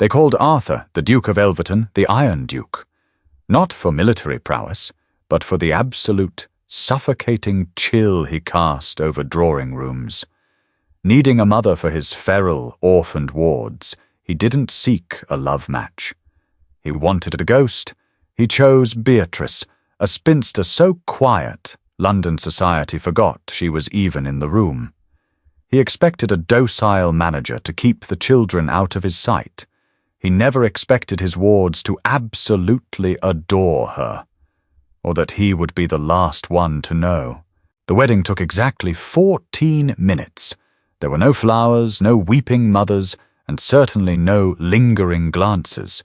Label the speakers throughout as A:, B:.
A: They called Arthur, the Duke of Elverton, the Iron Duke, not for military prowess, but for the absolute, suffocating chill he cast over drawing rooms. Needing a mother for his feral, orphaned wards, he didn't seek a love match. He wanted a ghost. He chose Beatrice, a spinster so quiet, London society forgot she was even in the room. He expected a docile manager to keep the children out of his sight. He never expected his wards to absolutely adore her, or that he would be the last one to know. The wedding took exactly 14 minutes. There were no flowers, no weeping mothers, and certainly no lingering glances.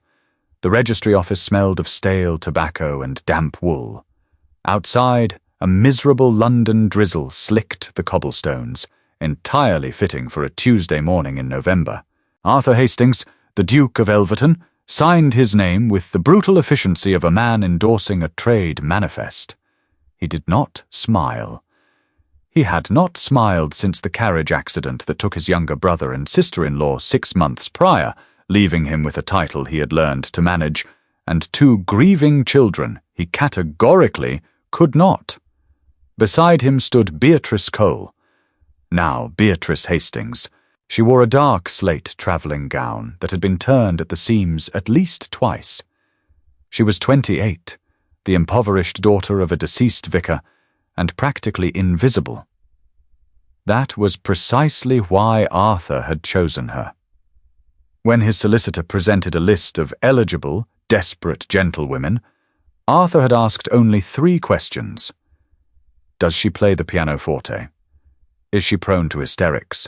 A: The registry office smelled of stale tobacco and damp wool. Outside, a miserable London drizzle slicked the cobblestones, entirely fitting for a Tuesday morning in November. Arthur Hastings, the Duke of Elverton, signed his name with the brutal efficiency of a man endorsing a trade manifest. He did not smile. He had not smiled since the carriage accident that took his younger brother and sister-in-law 6 months prior, leaving him with a title he had learned to manage, and 2 grieving children he categorically could not. Beside him stood Beatrice Cole. Now Beatrice Hastings. She wore a dark slate travelling gown that had been turned at the seams at least twice. She was 28, the impoverished daughter of a deceased vicar, and practically invisible. That was precisely why Arthur had chosen her. When his solicitor presented a list of eligible, desperate gentlewomen, Arthur had asked only 3 questions. Does she play the pianoforte? Is she prone to hysterics?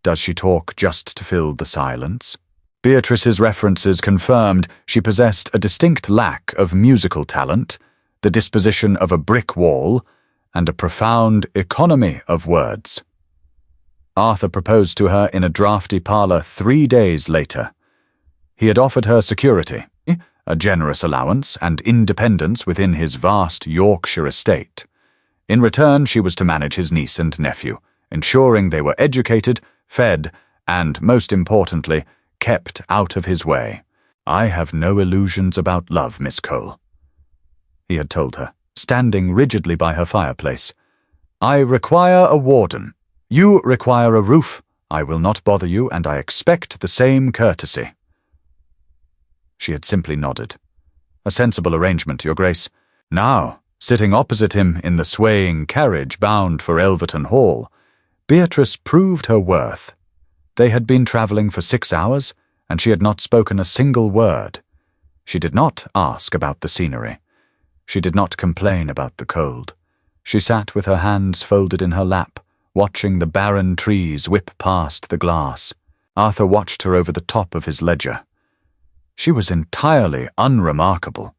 A: Does she talk just to fill the silence? Beatrice's references confirmed she possessed a distinct lack of musical talent, the disposition of a brick wall, and a profound economy of words. Arthur proposed to her in a draughty parlour 3 days later. He had offered her security, a generous allowance, and independence within his vast Yorkshire estate. In return, she was to manage his niece and nephew, ensuring they were educated, fed, and, most importantly, kept out of his way. "I have no illusions about love, Miss Cole," he had told her, standing rigidly by her fireplace. "I require a warden. You require a roof. I will not bother you, and I expect the same courtesy." She had simply nodded. "A sensible arrangement, Your Grace." Now, sitting opposite him in the swaying carriage bound for Elverton Hall, Beatrice proved her worth. They had been travelling for 6 hours, and she had not spoken a single word. She did not ask about the scenery. She did not complain about the cold. She sat with her hands folded in her lap, watching the barren trees whip past the glass. Arthur watched her over the top of his ledger. She was entirely unremarkable.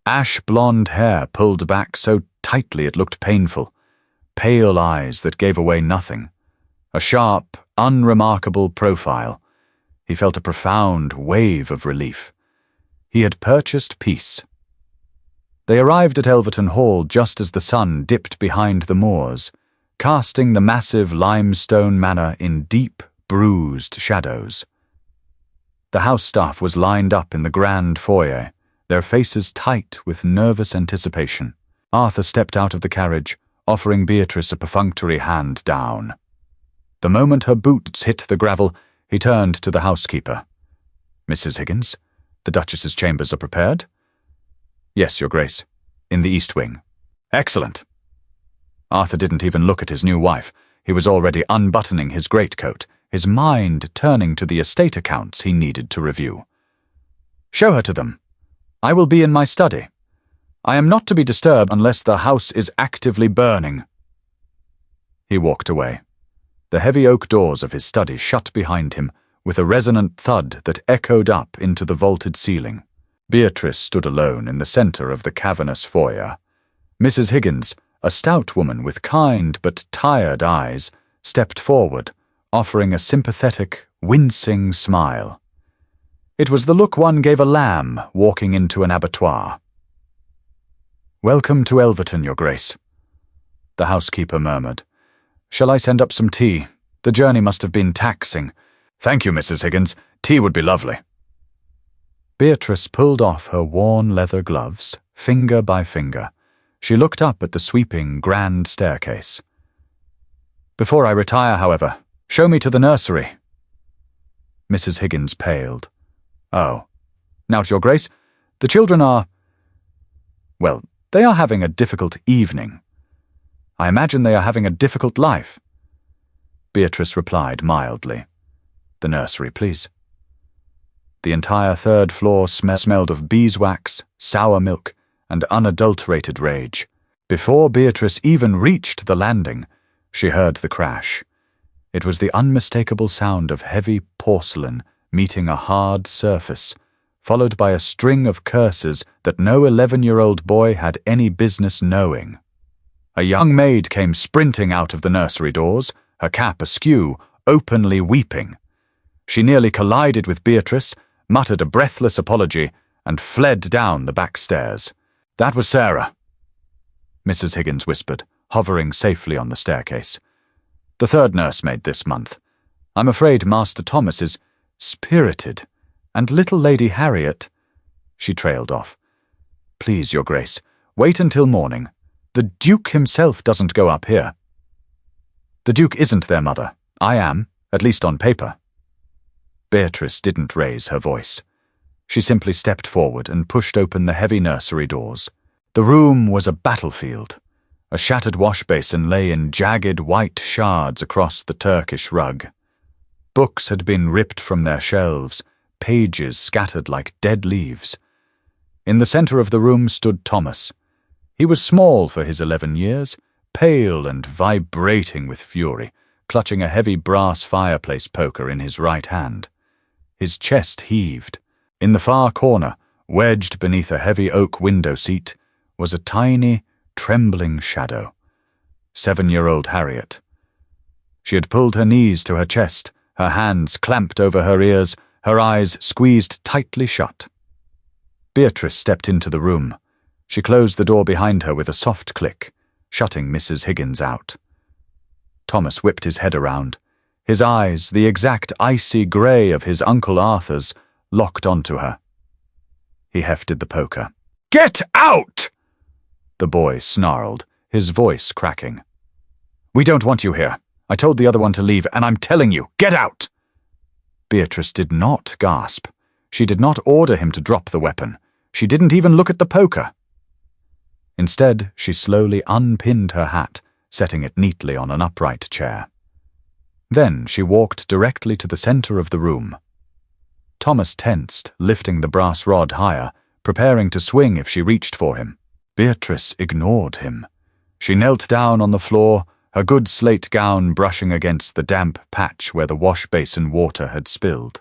A: Ash-blonde hair pulled back so tightly it looked painful. Pale eyes that gave away nothing. A sharp, unremarkable profile. He felt a profound wave of relief. He had purchased peace. They arrived at Elverton Hall just as the sun dipped behind the moors, casting the massive limestone manor in deep, bruised shadows. The house staff was lined up in the grand foyer, their faces tight with nervous anticipation. Arthur stepped out of the carriage, offering Beatrice a perfunctory hand down. The moment her boots hit the gravel, he turned to the housekeeper. "Mrs. Higgins, the Duchess's chambers are prepared?" "Yes, Your Grace. In the East Wing." "Excellent." Arthur didn't even look at his new wife. He was already unbuttoning his greatcoat, his mind turning to the estate accounts he needed to review. "Show her to them. I will be in my study. I am not to be disturbed unless the house is actively burning." He walked away. The heavy oak doors of his study shut behind him with a resonant thud that echoed up into the vaulted ceiling. Beatrice stood alone in the centre of the cavernous foyer. Mrs. Higgins, a stout woman with kind but tired eyes, stepped forward, offering a sympathetic, wincing smile. It was the look one gave a lamb walking into an abattoir. "Welcome to Elverton, Your Grace," the housekeeper murmured. "Shall I send up some tea? The journey must have been taxing." Thank you, Mrs. Higgins. Tea would be lovely. Beatrice pulled off her worn leather gloves, finger by finger. She looked up at the sweeping, grand staircase. Before I retire, however, show me to the nursery. Mrs. Higgins paled. Oh. Now, Your Grace, the children are... well, they are having a difficult evening. I imagine they are having a difficult life. Beatrice replied mildly. The nursery, please. The entire third floor smelled of beeswax, sour milk, and unadulterated rage. Before Beatrice even reached the landing, she heard the crash. It was the unmistakable sound of heavy porcelain meeting a hard surface, followed by a string of curses that no 11-year-old boy had any business knowing. A young maid came sprinting out of the nursery doors, her cap askew, openly weeping. She nearly collided with Beatrice, muttered a breathless apology, and fled down the back stairs. That was Sarah, Mrs. Higgins whispered, hovering safely on the staircase. The third nursemaid this month. I'm afraid Master Thomas is spirited, and little Lady Harriet... She trailed off. Please, Your Grace, wait until morning. The Duke himself doesn't go up here. The Duke isn't their mother. I am, at least on paper. Beatrice didn't raise her voice. She simply stepped forward and pushed open the heavy nursery doors. The room was a battlefield. A shattered washbasin lay in jagged white shards across the Turkish rug. Books had been ripped from their shelves, pages scattered like dead leaves. In the center of the room stood Thomas. He was small for his 11 years, pale and vibrating with fury, clutching a heavy brass fireplace poker in his right hand. His chest heaved. In the far corner, wedged beneath a heavy oak window seat, was a tiny, trembling shadow. 7-year-old Harriet. She had pulled her knees to her chest, her hands clamped over her ears, her eyes squeezed tightly shut. Beatrice stepped into the room. She closed the door behind her with a soft click, shutting Mrs. Higgins out. Thomas whipped his head around. His eyes, the exact icy grey of his Uncle Arthur's, locked onto her. He hefted the poker. Get out! The boy snarled, his voice cracking. We don't want you here. I told the other one to leave, and I'm telling you, get out! Beatrice did not gasp. She did not order him to drop the weapon. She didn't even look at the poker. Instead, she slowly unpinned her hat, setting it neatly on an upright chair. Then she walked directly to the center of the room. Thomas tensed, lifting the brass rod higher, preparing to swing if she reached for him. Beatrice ignored him. She knelt down on the floor, her good slate gown brushing against the damp patch where the wash basin water had spilled.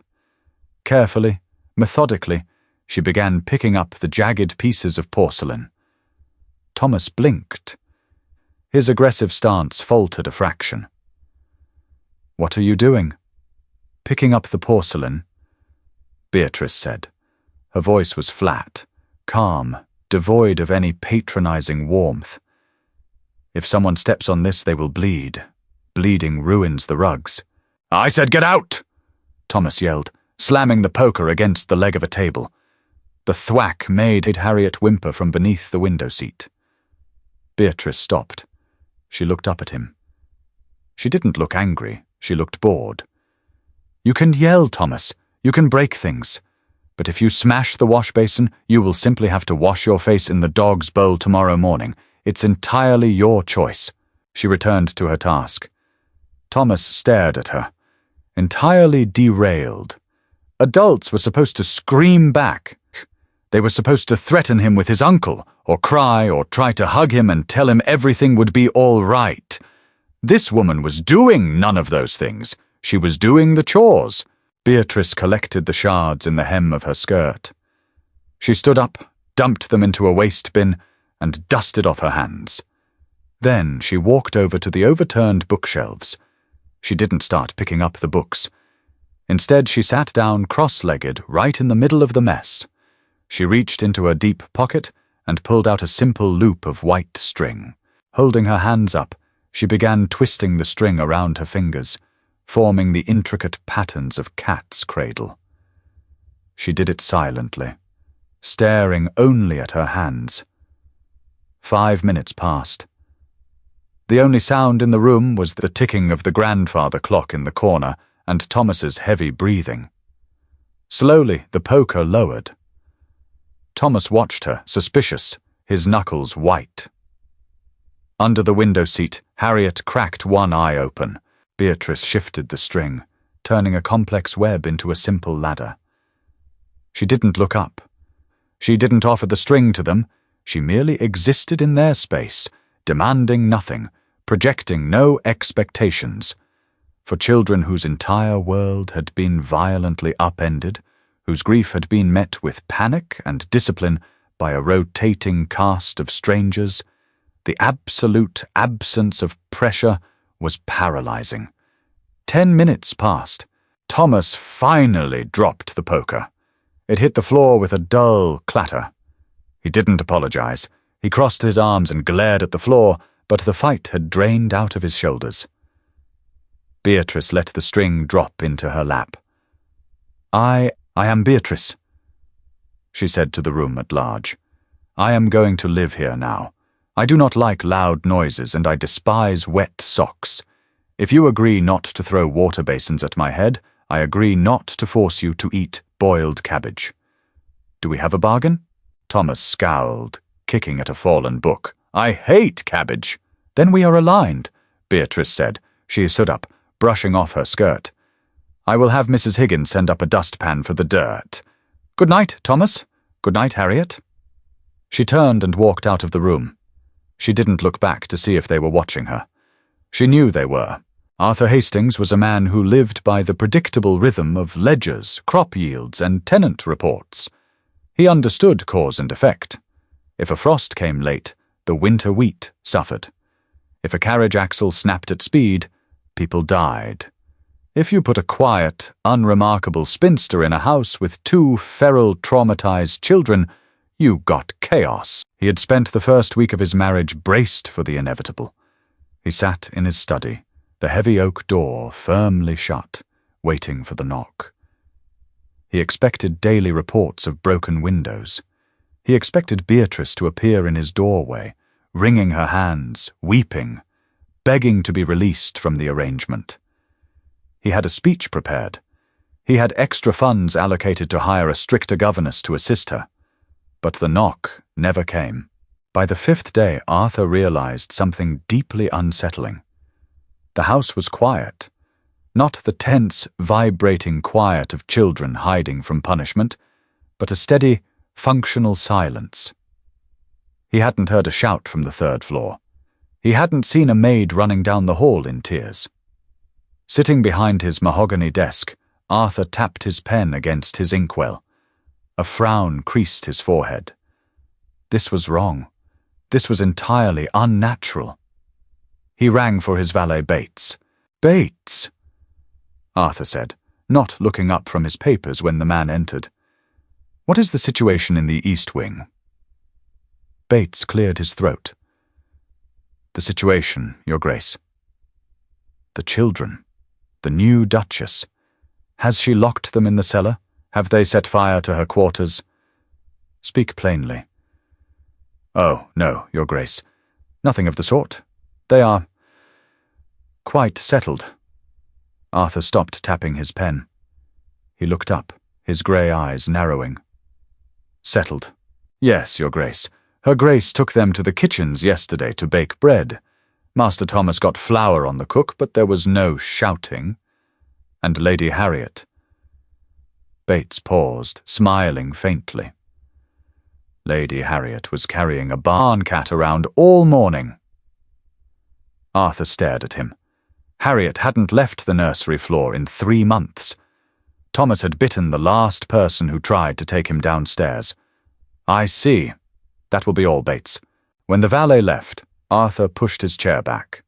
A: Carefully, methodically, she began picking up the jagged pieces of porcelain. Thomas blinked. His aggressive stance faltered a fraction. What are you doing? Picking up the porcelain, Beatrice said. Her voice was flat, calm, devoid of any patronizing warmth. If someone steps on this, they will bleed. Bleeding ruins the rugs. I said get out! Thomas yelled, slamming the poker against the leg of a table. The thwack made Harriet whimper from beneath the window seat. Beatrice stopped. She looked up at him. She didn't look angry. She looked bored. You can yell, Thomas. You can break things. But if you smash the wash basin, you will simply have to wash your face in the dog's bowl tomorrow morning. It's entirely your choice. She returned to her task. Thomas stared at her, entirely derailed. Adults were supposed to scream back. They were supposed to threaten him with his uncle, or cry, or try to hug him and tell him everything would be all right. This woman was doing none of those things. She was doing the chores. Beatrice collected the shards in the hem of her skirt. She stood up, dumped them into a waste bin, and dusted off her hands. Then she walked over to the overturned bookshelves. She didn't start picking up the books. Instead, she sat down cross-legged right in the middle of the mess. She reached into her deep pocket and pulled out a simple loop of white string. Holding her hands up, she began twisting the string around her fingers, forming the intricate patterns of cat's cradle. She did it silently, staring only at her hands. 5 minutes passed. The only sound in the room was the ticking of the grandfather clock in the corner and Thomas's heavy breathing. Slowly, the poker lowered. Thomas watched her, suspicious, his knuckles white. Under the window seat, Harriet cracked one eye open. Beatrice shifted the string, turning a complex web into a simple ladder. She didn't look up. She didn't offer the string to them. She merely existed in their space, demanding nothing, projecting no expectations. For children whose entire world had been violently upended, whose grief had been met with panic and discipline by a rotating cast of strangers, the absolute absence of pressure was paralyzing. 10 minutes passed. Thomas finally dropped the poker. It hit the floor with a dull clatter. He didn't apologize. He crossed his arms and glared at the floor, but the fight had drained out of his shoulders. Beatrice let the string drop into her lap. I am Beatrice, she said to the room at large. I am going to live here now. I do not like loud noises and I despise wet socks. If you agree not to throw water basins at my head, I agree not to force you to eat boiled cabbage. Do we have a bargain? Thomas scowled, kicking at a fallen book. I hate cabbage. Then we are aligned, Beatrice said. She stood up, brushing off her skirt. I will have Mrs. Higgins send up a dustpan for the dirt. Good night, Thomas. Good night, Harriet. She turned and walked out of the room. She didn't look back to see if they were watching her. She knew they were. Arthur Hastings was a man who lived by the predictable rhythm of ledgers, crop yields, and tenant reports. He understood cause and effect. If a frost came late, the winter wheat suffered. If a carriage axle snapped at speed, people died. If you put a quiet, unremarkable spinster in a house with 2 feral, traumatized children, you got chaos. He had spent the first week of his marriage braced for the inevitable. He sat in his study, the heavy oak door firmly shut, waiting for the knock. He expected daily reports of broken windows. He expected Beatrice to appear in his doorway, wringing her hands, weeping, begging to be released from the arrangement. He had a speech prepared. He had extra funds allocated to hire a stricter governess to assist her. But the knock never came. By the 5th day, Arthur realized something deeply unsettling. The house was quiet. Not the tense, vibrating quiet of children hiding from punishment, but a steady, functional silence. He hadn't heard a shout from the 3rd floor. He hadn't seen a maid running down the hall in tears. Sitting behind his mahogany desk, Arthur tapped his pen against his inkwell. A frown creased his forehead. This was wrong. This was entirely unnatural. He rang for his valet Bates. Bates, Arthur said, not looking up from his papers when the man entered. What is the situation in the East Wing? Bates cleared his throat. The situation, Your Grace. The children. The new Duchess. Has she locked them in the cellar? Have they set fire to her quarters? Speak plainly. Oh, no, Your Grace. Nothing of the sort. They are quite settled. Arthur stopped tapping his pen. He looked up, his grey eyes narrowing. Settled. Yes, Your Grace. Her Grace took them to the kitchens yesterday to bake bread. Master Thomas got flour on the cook, but there was no shouting. And Lady Harriet. Bates paused, smiling faintly. Lady Harriet was carrying a barn cat around all morning. Arthur stared at him. Harriet hadn't left the nursery floor in 3 months. Thomas had bitten the last person who tried to take him downstairs. I see. That will be all, Bates. When the valet left, Arthur pushed his chair back.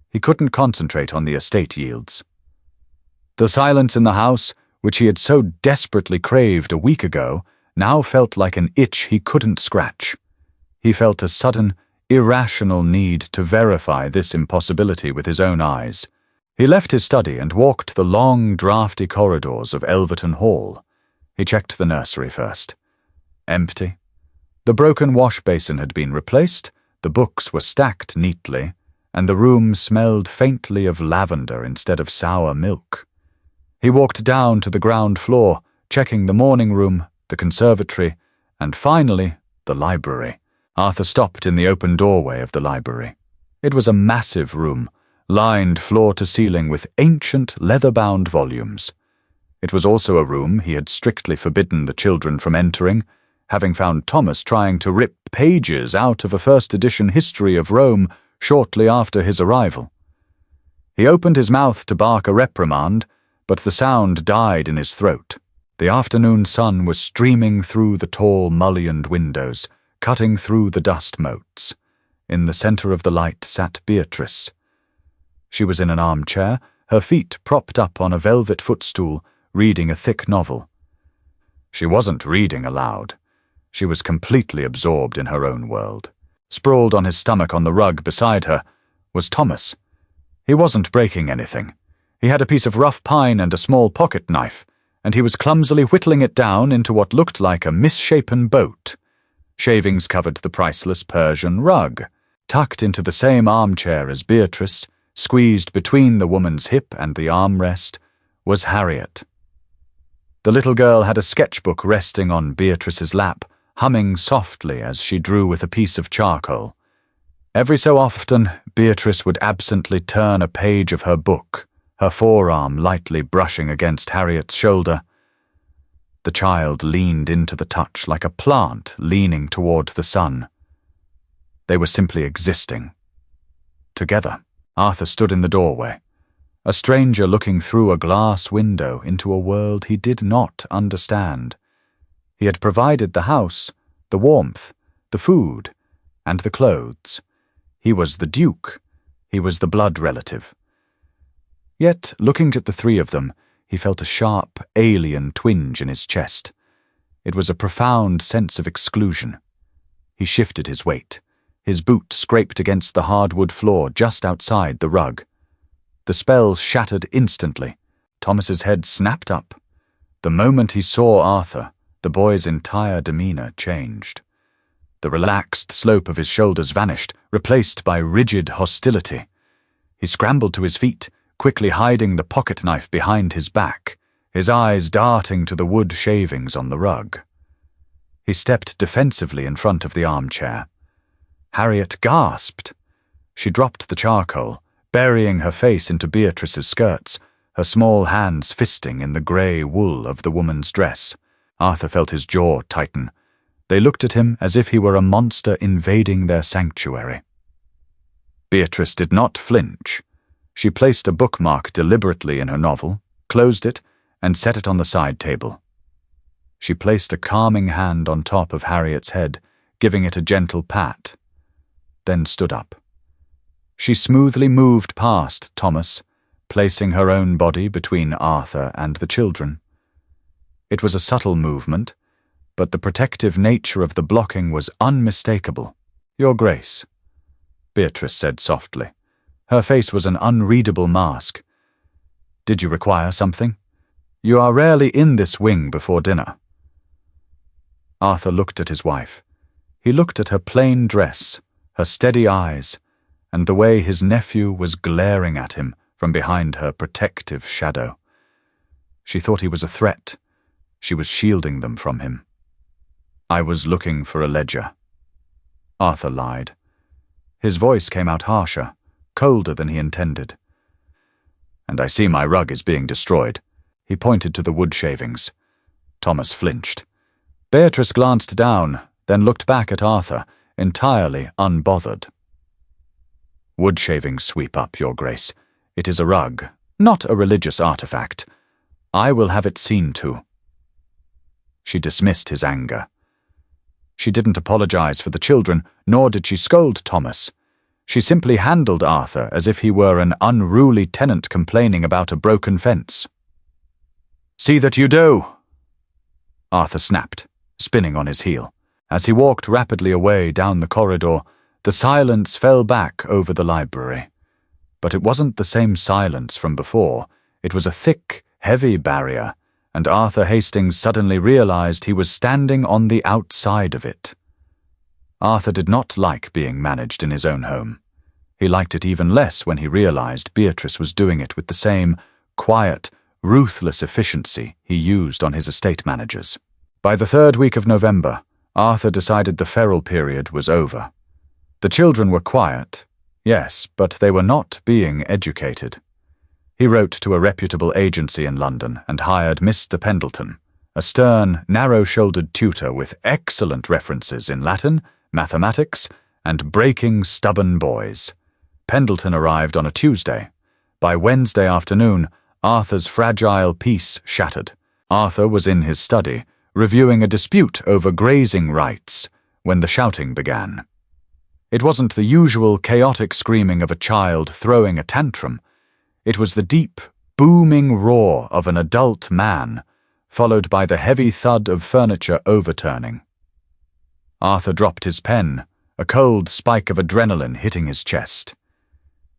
A: He couldn't concentrate on the estate yields. The silence in the house, which he had so desperately craved a week ago, now felt like an itch he couldn't scratch. He felt a sudden, irrational need to verify this impossibility with his own eyes. He left his study and walked the long, draughty corridors of Elverton Hall. He checked the nursery first. Empty. The broken wash basin had been replaced, the books were stacked neatly, and the room smelled faintly of lavender instead of sour milk. He walked down to the ground floor, checking the morning room, the conservatory, and finally, the library. Arthur stopped in the open doorway of the library. It was a massive room, lined floor to ceiling with ancient, leather-bound volumes. It was also a room he had strictly forbidden the children from entering, having found Thomas trying to rip pages out of a first-edition history of Rome shortly after his arrival. He opened his mouth to bark a reprimand, but the sound died in his throat. The afternoon sun was streaming through the tall, mullioned windows, cutting through the dust motes. In the center of the light sat Beatrice. She was in an armchair, her feet propped up on a velvet footstool, reading a thick novel. She wasn't reading aloud. She was completely absorbed in her own world. Sprawled on his stomach on the rug beside her was Thomas. He wasn't breaking anything. He had a piece of rough pine and a small pocket knife, and he was clumsily whittling it down into what looked like a misshapen boat. Shavings covered the priceless Persian rug. Tucked into the same armchair as Beatrice, squeezed between the woman's hip and the armrest, was Harriet. The little girl had a sketchbook resting on Beatrice's lap, humming softly as she drew with a piece of charcoal. Every so often, Beatrice would absently turn a page of her book, her forearm lightly brushing against Harriet's shoulder. The child leaned into the touch like a plant leaning toward the sun. They were simply existing. Together, Arthur stood in the doorway, a stranger looking through a glass window into a world he did not understand. He had provided the house, the warmth, the food, and the clothes. He was the Duke. He was the blood relative. Yet, looking at the three of them, he felt a sharp, alien twinge in his chest. It was a profound sense of exclusion. He shifted his weight. His boot scraped against the hardwood floor just outside the rug. The spell shattered instantly. Thomas's head snapped up. The moment he saw Arthur, the boy's entire demeanor changed. The relaxed slope of his shoulders vanished, replaced by rigid hostility. He scrambled to his feet, quickly hiding the pocket knife behind his back, his eyes darting to the wood shavings on the rug. He stepped defensively in front of the armchair. Harriet gasped. She dropped the charcoal, burying her face into Beatrice's skirts, her small hands fisting in the grey wool of the woman's dress. Arthur felt his jaw tighten. They looked at him as if he were a monster invading their sanctuary. Beatrice did not flinch. She placed a bookmark deliberately in her novel, closed it, and set it on the side table. She placed a calming hand on top of Harriet's head, giving it a gentle pat, then stood up. She smoothly moved past Thomas, placing her own body between Arthur and the children. It was a subtle movement, but the protective nature of the blocking was unmistakable. "Your Grace," Beatrice said softly. Her face was an unreadable mask. "Did you require something? You are rarely in this wing before dinner." Arthur looked at his wife. He looked at her plain dress, her steady eyes, and the way his nephew was glaring at him from behind her protective shadow. She thought he was a threat. She was shielding them from him. "I was looking for a ledger." Arthur lied. His voice came out harsher, colder than he intended. "And I see my rug is being destroyed." He pointed to the wood shavings. Thomas flinched. Beatrice glanced down, then looked back at Arthur, entirely unbothered. "Wood shavings sweep up, Your Grace. It is a rug, not a religious artifact. I will have it seen to." She dismissed his anger. She didn't apologize for the children, nor did she scold Thomas. She simply handled Arthur as if he were an unruly tenant complaining about a broken fence. "See that you do!" Arthur snapped, spinning on his heel. As he walked rapidly away down the corridor, the silence fell back over the library. But it wasn't the same silence from before. It was a thick, heavy barrier, and Arthur Hastings suddenly realized he was standing on the outside of it. Arthur did not like being managed in his own home. He liked it even less when he realized Beatrice was doing it with the same quiet, ruthless efficiency he used on his estate managers. By the 3rd week of November, Arthur decided the feral period was over. The children were quiet, yes, but they were not being educated. He wrote to a reputable agency in London and hired Mr. Pendleton, a stern, narrow-shouldered tutor with excellent references in Latin, mathematics, and breaking stubborn boys. Pendleton arrived on a Tuesday. By Wednesday afternoon, Arthur's fragile peace shattered. Arthur was in his study, reviewing a dispute over grazing rights, when the shouting began. It wasn't the usual chaotic screaming of a child throwing a tantrum. It was the deep, booming roar of an adult man, followed by the heavy thud of furniture overturning. Arthur dropped his pen, a cold spike of adrenaline hitting his chest.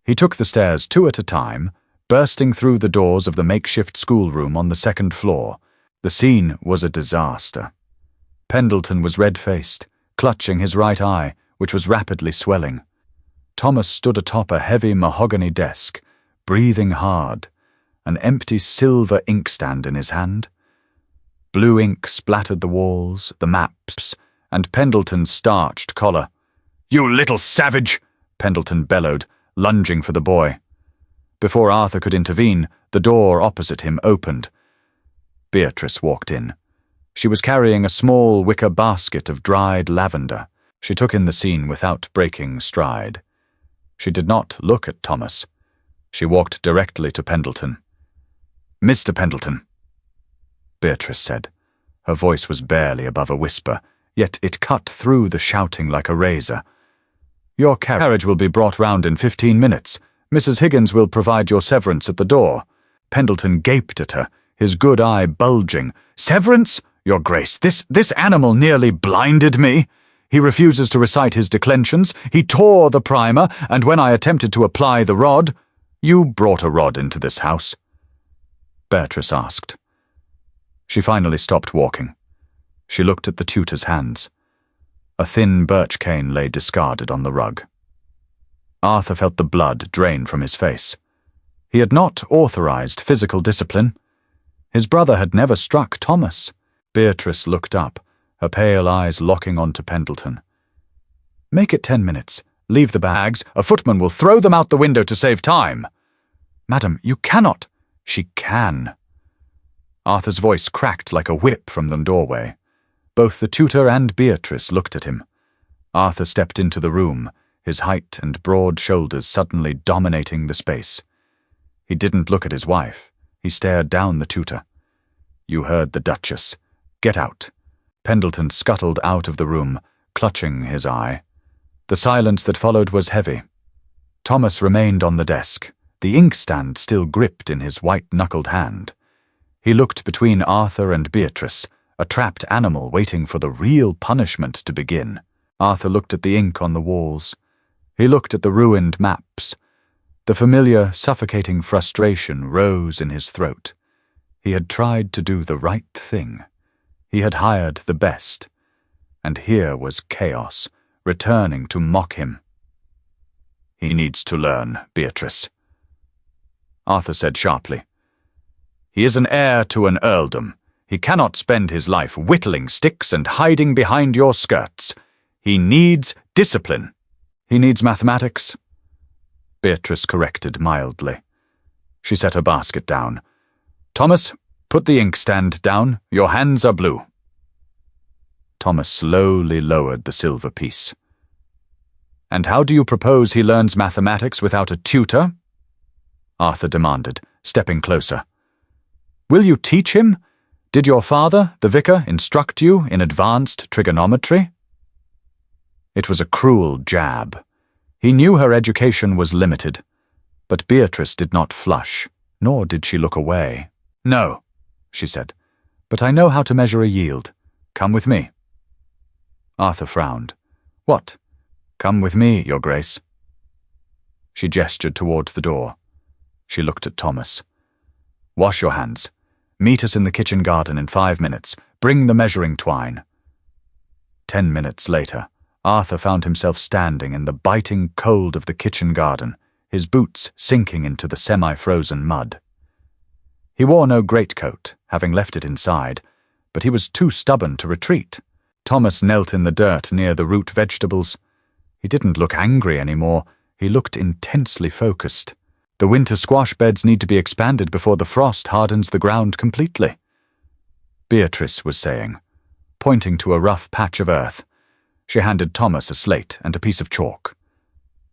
A: He took the stairs 2 at a time, bursting through the doors of the makeshift schoolroom on the 2nd floor. The scene was a disaster. Pendleton was red-faced, clutching his right eye, which was rapidly swelling. Thomas stood atop a heavy mahogany desk, breathing hard, an empty silver inkstand in his hand. Blue ink splattered the walls, the maps, and Pendleton's starched collar. "You little savage!" Pendleton bellowed, lunging for the boy. Before Arthur could intervene, the door opposite him opened. Beatrice walked in. She was carrying a small wicker basket of dried lavender. She took in the scene without breaking stride. She did not look at Thomas. She walked directly to Pendleton. "Mr. Pendleton," Beatrice said. Her voice was barely above a whisper, yet it cut through the shouting like a razor. "Your carriage will be brought round in 15 minutes. Mrs. Higgins will provide your severance at the door." Pendleton gaped at her, his good eye bulging. "Severance? Your Grace, this animal nearly blinded me. He refuses to recite his declensions. He tore the primer, and when I attempted to apply the rod—" "You brought a rod into this house?" Beatrice asked. She finally stopped walking. She looked at the tutor's hands. A thin birch cane lay discarded on the rug. Arthur felt the blood drain from his face. He had not authorized physical discipline. His brother had never struck Thomas. Beatrice looked up, her pale eyes locking onto Pendleton. "Make it 10 minutes. Leave the bags. A footman will throw them out the window to save time." "Madam, you cannot." "She can." Arthur's voice cracked like a whip from the doorway. Both the tutor and Beatrice looked at him. Arthur stepped into the room, his height and broad shoulders suddenly dominating the space. He didn't look at his wife. He stared down the tutor. "You heard the Duchess. Get out." Pendleton scuttled out of the room, clutching his eye. The silence that followed was heavy. Thomas remained on the desk, the inkstand still gripped in his white-knuckled hand. He looked between Arthur and Beatrice, a trapped animal waiting for the real punishment to begin. Arthur looked at the ink on the walls. He looked at the ruined maps. The familiar, suffocating frustration rose in his throat. He had tried to do the right thing. He had hired the best. And here was chaos, returning to mock him. "He needs to learn, Beatrice," Arthur said sharply. "He is an heir to an earldom. He cannot spend his life whittling sticks and hiding behind your skirts. He needs discipline." "He needs mathematics," Beatrice corrected mildly. She set her basket down. "Thomas, put the inkstand down. Your hands are blue." Thomas slowly lowered the silver piece. "And how do you propose he learns mathematics without a tutor?" Arthur demanded, stepping closer. "Will you teach him? Did your father, the vicar, instruct you in advanced trigonometry?" It was a cruel jab. He knew her education was limited, but Beatrice did not flush, nor did she look away. "No," she said, "but I know how to measure a yield. Come with me." Arthur frowned. "What? Come with me, Your Grace." She gestured toward the door. She looked at Thomas. "Wash your hands. Meet us in the kitchen garden in 5 minutes. Bring the measuring twine." 10 minutes later, Arthur found himself standing in the biting cold of the kitchen garden, his boots sinking into the semi-frozen mud. He wore no greatcoat, having left it inside, but he was too stubborn to retreat. Thomas knelt in the dirt near the root vegetables. He didn't look angry anymore. He looked intensely focused. The winter squash beds need to be expanded before the frost hardens the ground completely, Beatrice was saying, pointing to a rough patch of earth. She handed Thomas a slate and a piece of chalk.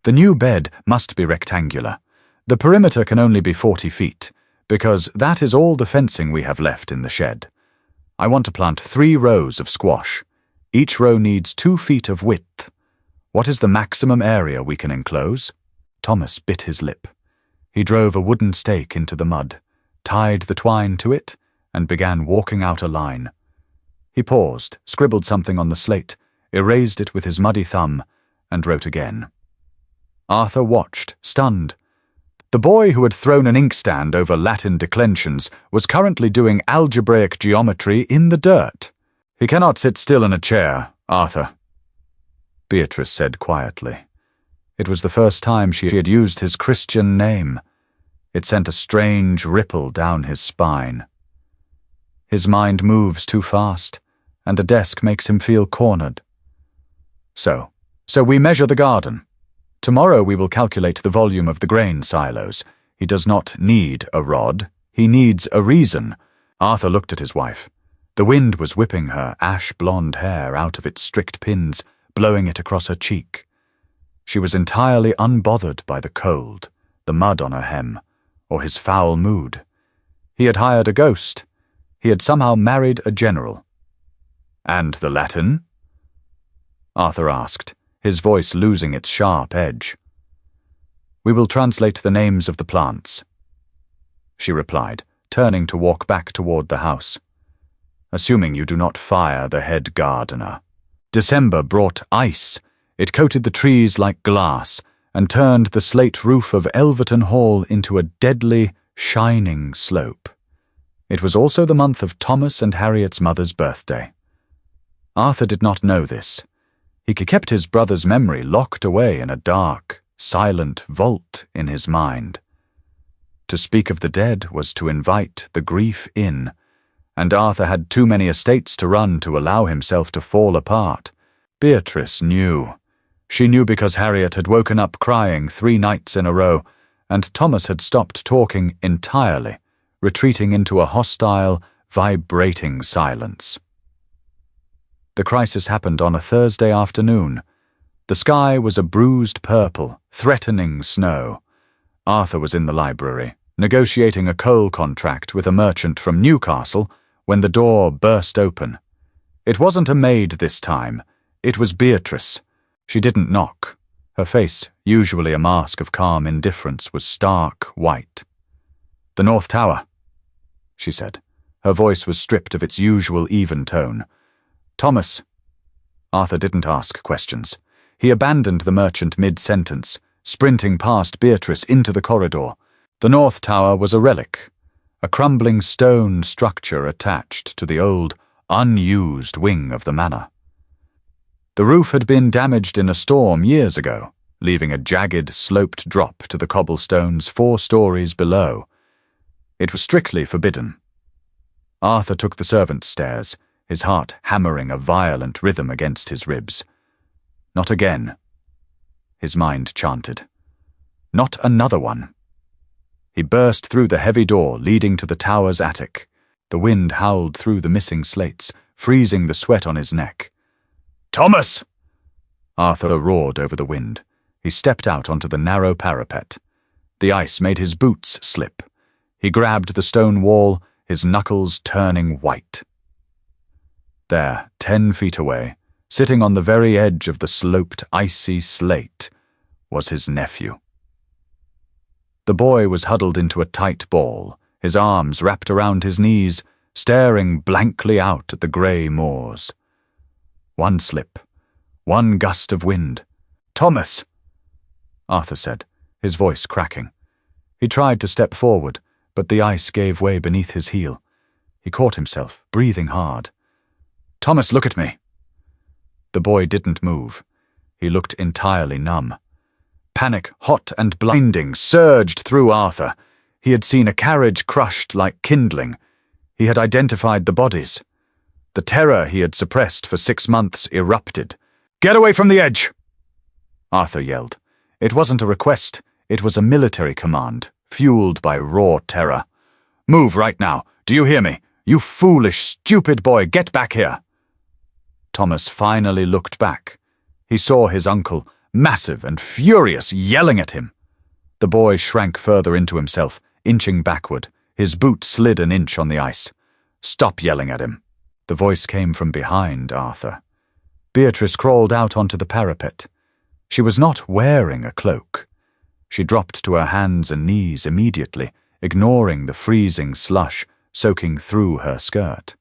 A: "The new bed must be rectangular. The perimeter can only be 40 feet, because that is all the fencing we have left in the shed. I want to plant 3 rows of squash. Each row needs 2 feet of width. What is the maximum area we can enclose?" Thomas bit his lip. He drove a wooden stake into the mud, tied the twine to it, and began walking out a line. He paused, scribbled something on the slate, erased it with his muddy thumb, and wrote again. Arthur watched, stunned. The boy who had thrown an inkstand over Latin declensions was currently doing algebraic geometry in the dirt. "He cannot sit still in a chair, Arthur," Beatrice said quietly. It was the first time she had used his Christian name. It sent a strange ripple down his spine. His mind moves too fast, and a desk makes him feel cornered. So we measure the garden. Tomorrow we will calculate the volume of the grain silos. He does not need a rod. He needs a reason. Arthur looked at his wife. The wind was whipping her ash-blonde hair out of its strict pins, blowing it across her cheek. She was entirely unbothered by the cold, the mud on her hem, or his foul mood. He had hired a ghost. He had somehow married a general. "And the Latin?" Arthur asked, his voice losing its sharp edge. "We will translate the names of the plants," she replied, turning to walk back toward the house. "Assuming you do not fire the head gardener." December brought ice. It coated the trees like glass and turned the slate roof of Elverton Hall into a deadly, shining slope. It was also the month of Thomas and Harriet's mother's birthday. Arthur did not know this. He kept his brother's memory locked away in a dark, silent vault in his mind. To speak of the dead was to invite the grief in, and Arthur had too many estates to run to allow himself to fall apart. Beatrice knew. She knew because Harriet had woken up crying 3 nights in a row, and Thomas had stopped talking entirely, retreating into a hostile, vibrating silence. The crisis happened on a Thursday afternoon. The sky was a bruised purple, threatening snow. Arthur was in the library, negotiating a coal contract with a merchant from Newcastle, when the door burst open. It wasn't a maid this time. It was Beatrice. She didn't knock. Her face, usually a mask of calm indifference, was stark white. "The North Tower," she said. Her voice was stripped of its usual even tone. "Thomas." Arthur didn't ask questions. He abandoned the merchant mid-sentence, sprinting past Beatrice into the corridor. The North Tower was a relic, a crumbling stone structure attached to the old, unused wing of the manor. The roof had been damaged in a storm years ago, leaving a jagged, sloped drop to the cobblestones 4 stories below. It was strictly forbidden. Arthur took the servants' stairs, his heart hammering a violent rhythm against his ribs. "Not again," his mind chanted. "Not another one." He burst through the heavy door leading to the tower's attic. The wind howled through the missing slates, freezing the sweat on his neck. "Thomas!" Arthur roared over the wind. He stepped out onto the narrow parapet. The ice made his boots slip. He grabbed the stone wall, his knuckles turning white. There, 10 feet away, sitting on the very edge of the sloped, icy slate, was his nephew. The boy was huddled into a tight ball, his arms wrapped around his knees, staring blankly out at the grey moors. One slip, one gust of wind. "Thomas!" Arthur said, his voice cracking. He tried to step forward, but the ice gave way beneath his heel. He caught himself, breathing hard. "Thomas, look at me." The boy didn't move. He looked entirely numb. Panic, hot and blinding, surged through Arthur. He had seen a carriage crushed like kindling. He had identified the bodies. The terror he had suppressed for 6 months erupted. "Get away from the edge!" Arthur yelled. It wasn't a request, it was a military command, fueled by raw terror. "Move right now, do you hear me? You foolish, stupid boy, get back here!" Thomas finally looked back. He saw his uncle, massive and furious, yelling at him. The boy shrank further into himself, inching backward. His boot slid an inch on the ice. "Stop yelling at him." The voice came from behind Arthur. Beatrice crawled out onto the parapet. She was not wearing a cloak. She dropped to her hands and knees immediately, ignoring the freezing slush soaking through her skirt.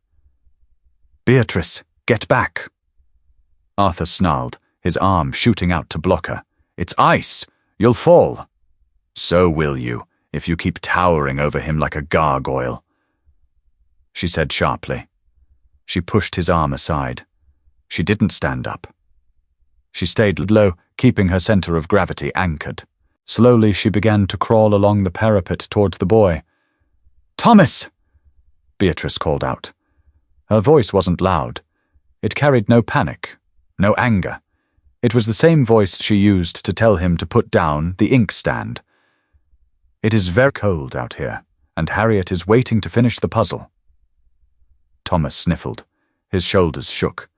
A: "Beatrice, get back!" Arthur snarled, his arm shooting out to block her. "It's ice! You'll fall!" "So will you, if you keep towering over him like a gargoyle," she said sharply. She pushed his arm aside. She didn't stand up. She stayed low, keeping her center of gravity anchored. Slowly she began to crawl along the parapet toward the boy. "Thomas!" Beatrice called out. Her voice wasn't loud. It carried no panic, no anger. It was the same voice she used to tell him to put down the inkstand. "It is very cold out here, and Harriet is waiting to finish the puzzle." Thomas sniffled. His shoulders shook.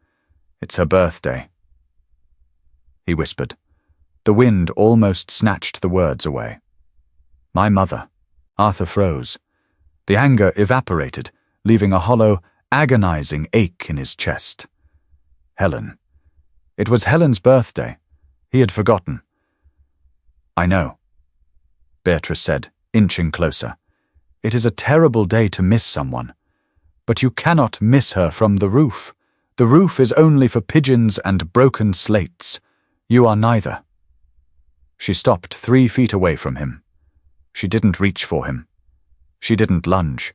A: "It's her birthday," he whispered. The wind almost snatched the words away. "My mother." Arthur froze. The anger evaporated, leaving a hollow, agonizing ache in his chest. Helen. It was Helen's birthday. He had forgotten. "I know," Beatrice said, inching closer. "It is a terrible day to miss someone. But you cannot miss her from the roof. The roof is only for pigeons and broken slates. You are neither." She stopped 3 feet away from him. She didn't reach for him. She didn't lunge.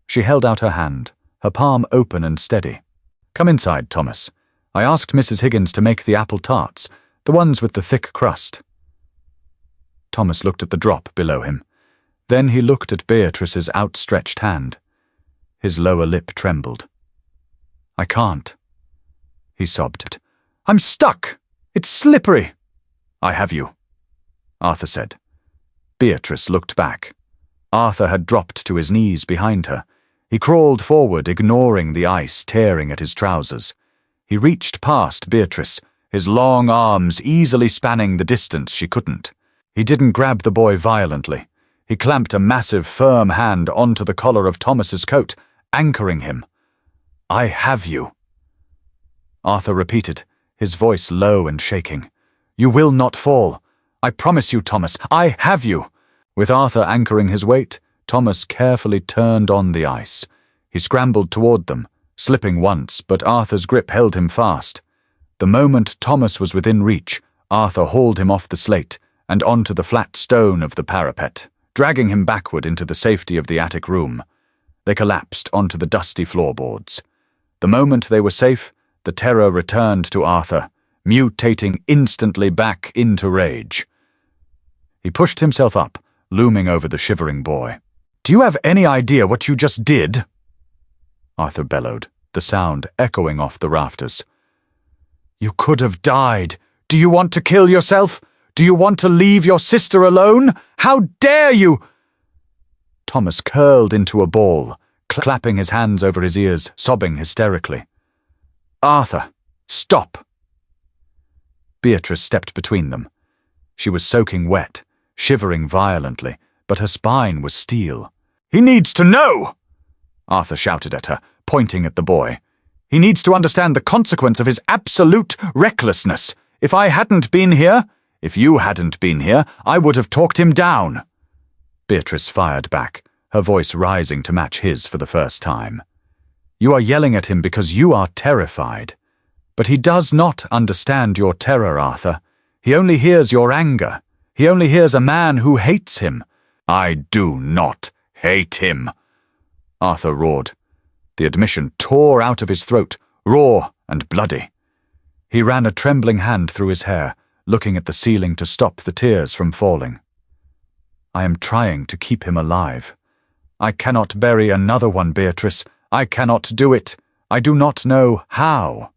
A: She held out her hand, her palm open and steady. "Come inside, Thomas. I asked Mrs. Higgins to make the apple tarts, the ones with the thick crust." Thomas looked at the drop below him. Then he looked at Beatrice's outstretched hand. His lower lip trembled. "I can't," he sobbed. "I'm stuck! It's slippery!" "I have you," Arthur said. Beatrice looked back. Arthur had dropped to his knees behind her. He crawled forward, ignoring the ice tearing at his trousers. He reached past Beatrice, his long arms easily spanning the distance she couldn't. He didn't grab the boy violently. He clamped a massive, firm hand onto the collar of Thomas's coat, anchoring him. "I have you," Arthur repeated, his voice low and shaking. "You will not fall. I promise you, Thomas, I have you." With Arthur anchoring his weight, Thomas carefully turned on the ice. He scrambled toward them, slipping once, but Arthur's grip held him fast. The moment Thomas was within reach, Arthur hauled him off the slate and onto the flat stone of the parapet, dragging him backward into the safety of the attic room. They collapsed onto the dusty floorboards. The moment they were safe, the terror returned to Arthur, mutating instantly back into rage. He pushed himself up, looming over the shivering boy. "Do you have any idea what you just did?" Arthur bellowed, the sound echoing off the rafters. "You could have died. Do you want to kill yourself? Do you want to leave your sister alone? How dare you?" Thomas curled into a ball, clapping his hands over his ears, sobbing hysterically. "Arthur, stop!" Beatrice stepped between them. She was soaking wet, shivering violently, but her spine was steel. "He needs to know!" Arthur shouted at her, pointing at the boy. "He needs to understand the consequence of his absolute recklessness. If I hadn't been here, if you hadn't been here, I would have talked him down." Beatrice fired back, her voice rising to match his for the first time. "You are yelling at him because you are terrified. But he does not understand your terror, Arthur. He only hears your anger. He only hears a man who hates him. I do not hate him, Arthur roared. The admission tore out of his throat, raw and bloody. He ran a trembling hand through his hair, looking at the ceiling to stop the tears from falling. I am trying to keep him alive. I cannot bury another one, Beatrice. I cannot do it. I do not know how.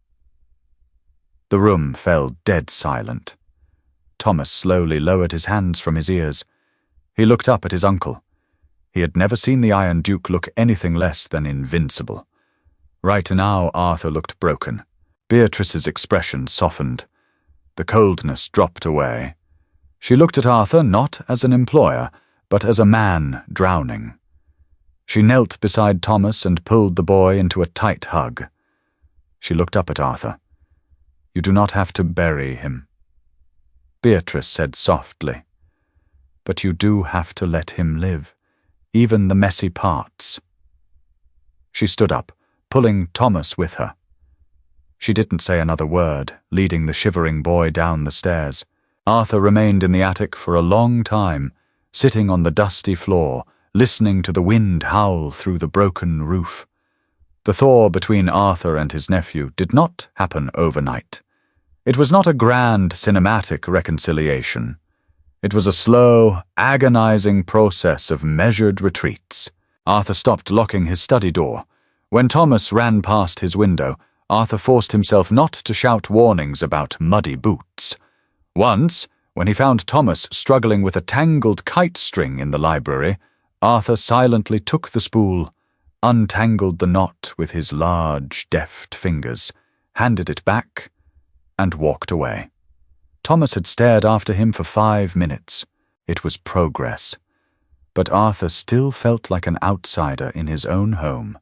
A: The room fell dead silent. Thomas slowly lowered his hands from his ears. He looked up at his uncle. He had never seen the Iron Duke look anything less than invincible. Right now, Arthur looked broken. Beatrice's expression softened. The coldness dropped away. She looked at Arthur not as an employer, but as a man drowning. She knelt beside Thomas and pulled the boy into a tight hug. She looked up at Arthur. You do not have to bury him. Beatrice said softly, but you do have to let him live, even the messy parts. She stood up, pulling Thomas with her. She didn't say another word, leading the shivering boy down the stairs. Arthur remained in the attic for a long time, sitting on the dusty floor, listening to the wind howl through the broken roof. The thaw between Arthur and his nephew did not happen overnight. It was not a grand cinematic reconciliation. It was a slow, agonizing process of measured retreats. Arthur stopped locking his study door. When Thomas ran past his window, Arthur forced himself not to shout warnings about muddy boots. Once, when he found Thomas struggling with a tangled kite string in the library, Arthur silently took the spool, untangled the knot with his large, deft fingers, handed it back, and walked away. Thomas had stared after him for 5 minutes. It was progress. But Arthur still felt like an outsider in his own home.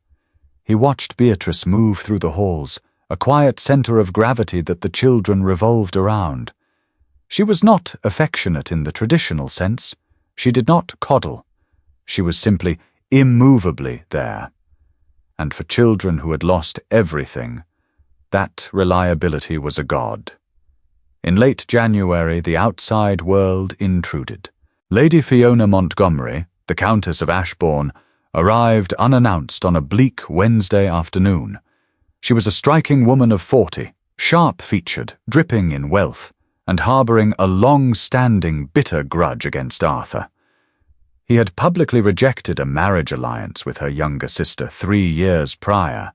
A: He watched Beatrice move through the halls, a quiet center of gravity that the children revolved around. She was not affectionate in the traditional sense. She did not coddle. She was simply immovably there. And for children who had lost everything, that reliability was a god. In late January, the outside world intruded. Lady Fiona Montgomery, the Countess of Ashbourne, arrived unannounced on a bleak Wednesday afternoon. She was a striking woman of 40, sharp-featured, dripping in wealth, and harboring a long-standing bitter grudge against Arthur. He had publicly rejected a marriage alliance with her younger sister 3 years prior.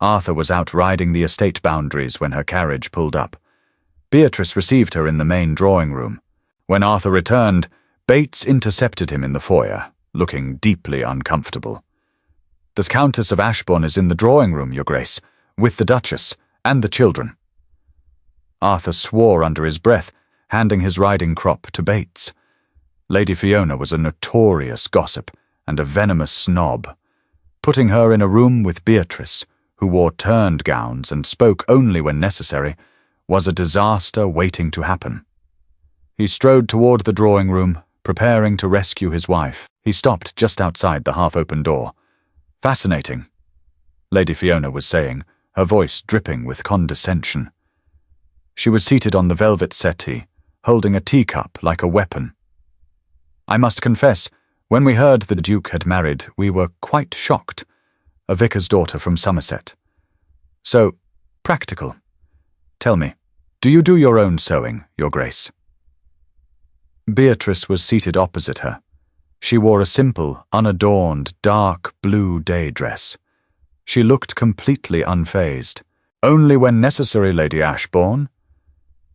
A: Arthur was out riding the estate boundaries when her carriage pulled up. Beatrice received her in the main drawing room. When Arthur returned, Bates intercepted him in the foyer, looking deeply uncomfortable. "The Countess of Ashbourne is in the drawing room, Your Grace, with the Duchess and the children." Arthur swore under his breath, handing his riding crop to Bates. Lady Fiona was a notorious gossip and a venomous snob. Putting her in a room with Beatrice, who wore turned gowns and spoke only when necessary, was a disaster waiting to happen. He strode toward the drawing room, preparing to rescue his wife. He stopped just outside the half-open door. "Fascinating," Lady Fiona was saying, her voice dripping with condescension. She was seated on the velvet settee, holding a teacup like a weapon. "I must confess, when we heard the Duke had married, we were quite shocked. A vicar's daughter from Somerset. So practical. Tell me, do you do your own sewing, Your Grace?" Beatrice was seated opposite her. She wore a simple, unadorned, dark blue day dress. She looked completely unfazed. "Only when necessary, Lady Ashbourne,"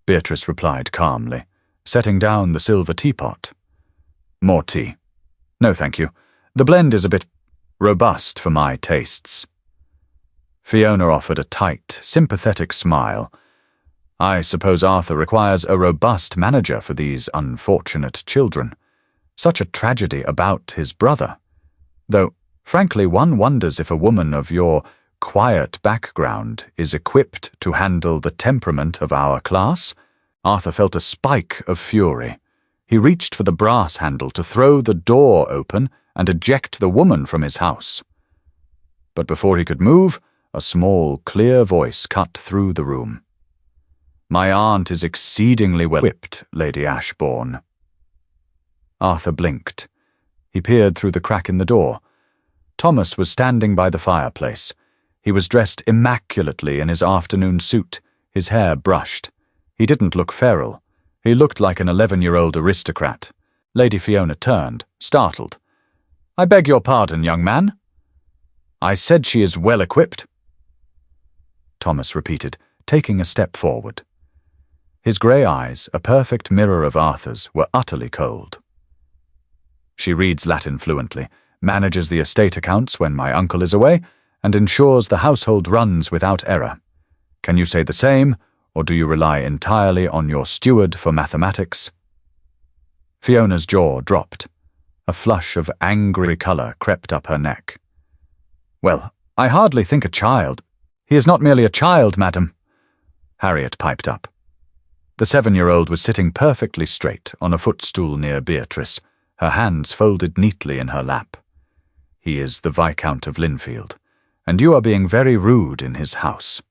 A: Beatrice replied calmly, setting down the silver teapot. "More tea?" "No, thank you. The blend is a bit robust for my tastes." Fiona offered a tight, sympathetic smile. "I suppose Arthur requires a robust manager for these unfortunate children. Such a tragedy about his brother. Though, frankly, one wonders if a woman of your quiet background is equipped to handle the temperament of our class." Arthur felt a spike of fury. He reached for the brass handle to throw the door open and eject the woman from his house. But before he could move, a small, clear voice cut through the room. "My aunt is exceedingly well equipped, Lady Ashbourne." Arthur blinked. He peered through the crack in the door. Thomas was standing by the fireplace. He was dressed immaculately in his afternoon suit, his hair brushed. He didn't look feral. He looked like an 11-year-old aristocrat. Lady Fiona turned, startled. "I beg your pardon, young man." "I said she is well equipped," Thomas repeated, taking a step forward. His grey eyes, a perfect mirror of Arthur's, were utterly cold. "She reads Latin fluently, manages the estate accounts when my uncle is away, and ensures the household runs without error. Can you say the same, or do you rely entirely on your steward for mathematics?" Fiona's jaw dropped. A flush of angry colour crept up her neck. "Well, I hardly think a child—" "He is not merely a child, madam," Harriet piped up. The 7-year-old was sitting perfectly straight on a footstool near Beatrice, her hands folded neatly in her lap. "He is the Viscount of Linfield, and you are being very rude in his house."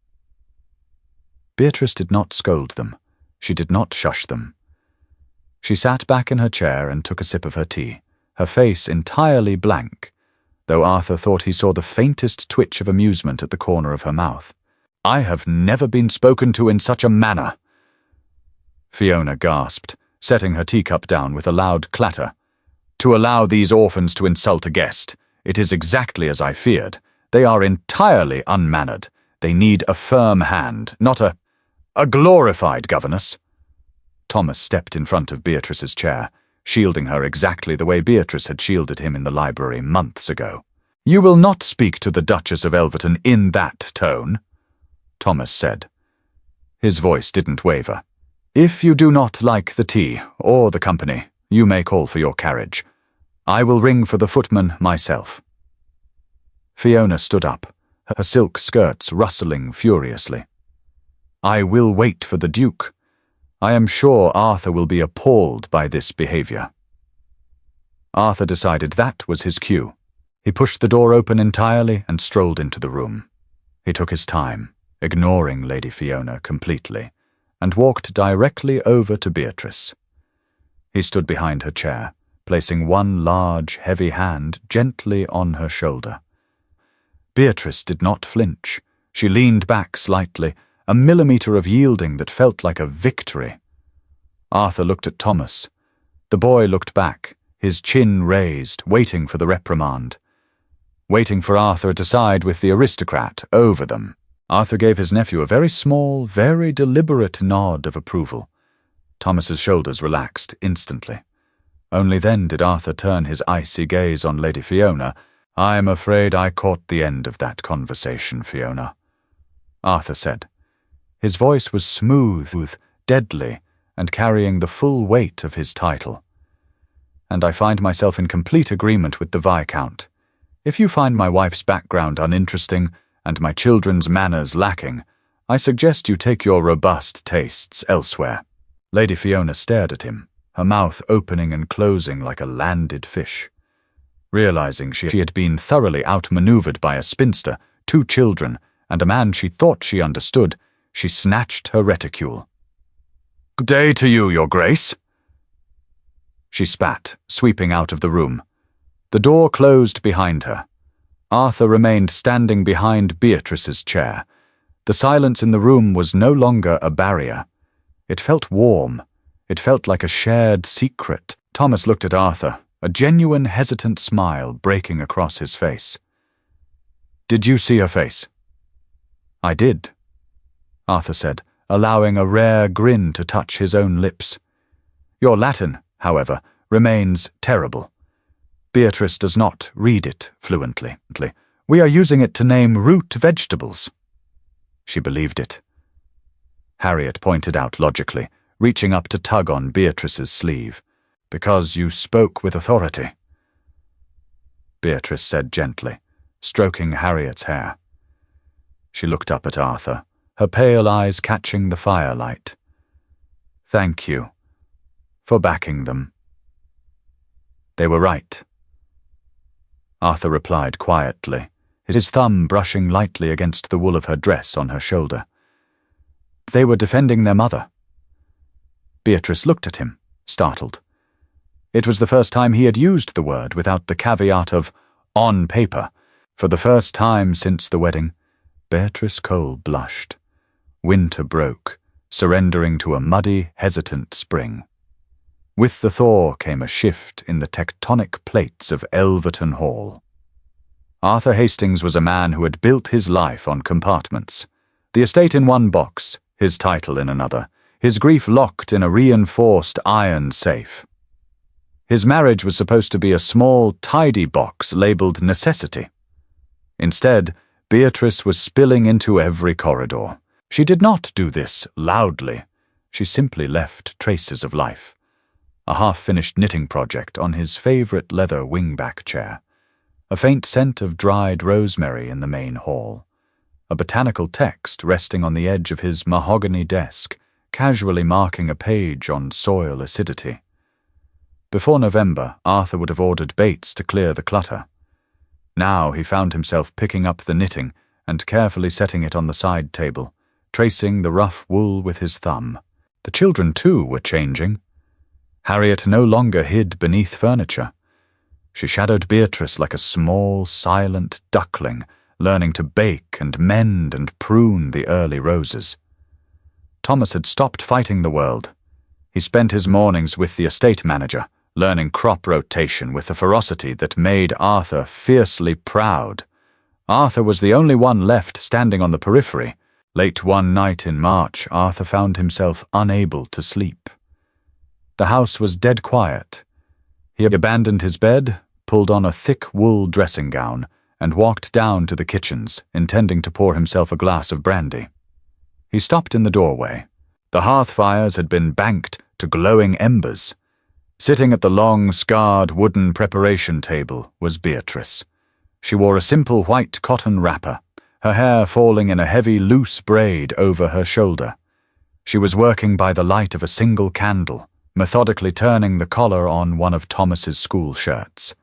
A: Beatrice did not scold them. She did not shush them. She sat back in her chair and took a sip of her tea, her face entirely blank, though Arthur thought he saw the faintest twitch of amusement at the corner of her mouth. "I have never been spoken to in such a manner," Fiona gasped, setting her teacup down with a loud clatter. "To allow these orphans to insult a guest. It is exactly as I feared. They are entirely unmannered. They need a firm hand, not a glorified governess." Thomas stepped in front of Beatrice's chair, shielding her exactly the way Beatrice had shielded him in the library months ago. "You will not speak to the Duchess of Elverton in that tone," Thomas said. His voice didn't waver. "If you do not like the tea or the company, you may call for your carriage. I will ring for the footman myself." Fiona stood up, her silk skirts rustling furiously. "I will wait for the Duke. I am sure Arthur will be appalled by this behaviour." Arthur decided that was his cue. He pushed the door open entirely and strolled into the room. He took his time, ignoring Lady Fiona completely, and walked directly over to Beatrice. He stood behind her chair, placing one large, heavy hand gently on her shoulder. Beatrice did not flinch. She leaned back slightly, a millimetre of yielding that felt like a victory. Arthur looked at Thomas. The boy looked back, his chin raised, waiting for the reprimand. Waiting for Arthur to side with the aristocrat over them. Arthur gave his nephew a very small, very deliberate nod of approval. Thomas's shoulders relaxed instantly. Only then did Arthur turn his icy gaze on Lady Fiona. "I'm afraid I caught the end of that conversation, Fiona," Arthur said. His voice was smooth, deadly, and carrying the full weight of his title. "And I find myself in complete agreement with the Viscount. If you find my wife's background uninteresting and my children's manners lacking, I suggest you take your robust tastes elsewhere." Lady Fiona stared at him, her mouth opening and closing like a landed fish. Realizing she had been thoroughly outmaneuvered by a spinster, 2 children, and a man she thought she understood, she snatched her reticule. "Good day to you, Your Grace," she spat, sweeping out of the room. The door closed behind her. Arthur remained standing behind Beatrice's chair. The silence in the room was no longer a barrier. It felt warm. It felt like a shared secret. Thomas looked at Arthur, a genuine hesitant smile breaking across his face. "Did you see her face?" "I did," Arthur said, allowing a rare grin to touch his own lips. "Your Latin, however, remains terrible. Beatrice does not read it fluently. We are using it to name root vegetables." She believed it. Harriet pointed out logically, reaching up to tug on Beatrice's sleeve. "Because you spoke with authority," Beatrice said gently, stroking Harriet's hair. She looked up at Arthur, her pale eyes catching the firelight. "Thank you for backing them." "They were right," Arthur replied quietly, his thumb brushing lightly against the wool of her dress on her shoulder. "They were defending their mother." Beatrice looked at him, startled. It was the first time he had used the word without the caveat of on paper. For the first time since the wedding, Beatrice Cole blushed. Winter broke, surrendering to a muddy, hesitant spring. With the thaw came a shift in the tectonic plates of Elverton Hall. Arthur Hastings was a man who had built his life on compartments. The estate in one box, his title in another, his grief locked in a reinforced iron safe. His marriage was supposed to be a small, tidy box labeled necessity. Instead, Beatrice was spilling into every corridor. She did not do this loudly. She simply left traces of life. A half-finished knitting project on his favorite leather wingback chair. A faint scent of dried rosemary in the main hall. A botanical text resting on the edge of his mahogany desk, casually marking a page on soil acidity. Before November, Arthur would have ordered Bates to clear the clutter. Now he found himself picking up the knitting and carefully setting it on the side table, tracing the rough wool with his thumb. The children, too, were changing. Harriet no longer hid beneath furniture. She shadowed Beatrice like a small, silent duckling, learning to bake and mend and prune the early roses. Thomas had stopped fighting the world. He spent his mornings with the estate manager, learning crop rotation with a ferocity that made Arthur fiercely proud. Arthur was the only one left standing on the periphery. Late one night in March, Arthur found himself unable to sleep. The house was dead quiet. He abandoned his bed, pulled on a thick wool dressing gown, and walked down to the kitchens, intending to pour himself a glass of brandy. He stopped in the doorway. The hearth fires had been banked to glowing embers. Sitting at the long, scarred wooden preparation table was Beatrice. She wore a simple white cotton wrapper, her hair falling in a heavy, loose braid over her shoulder. She was working by the light of a single candle, methodically turning the collar on one of Thomas's school shirts.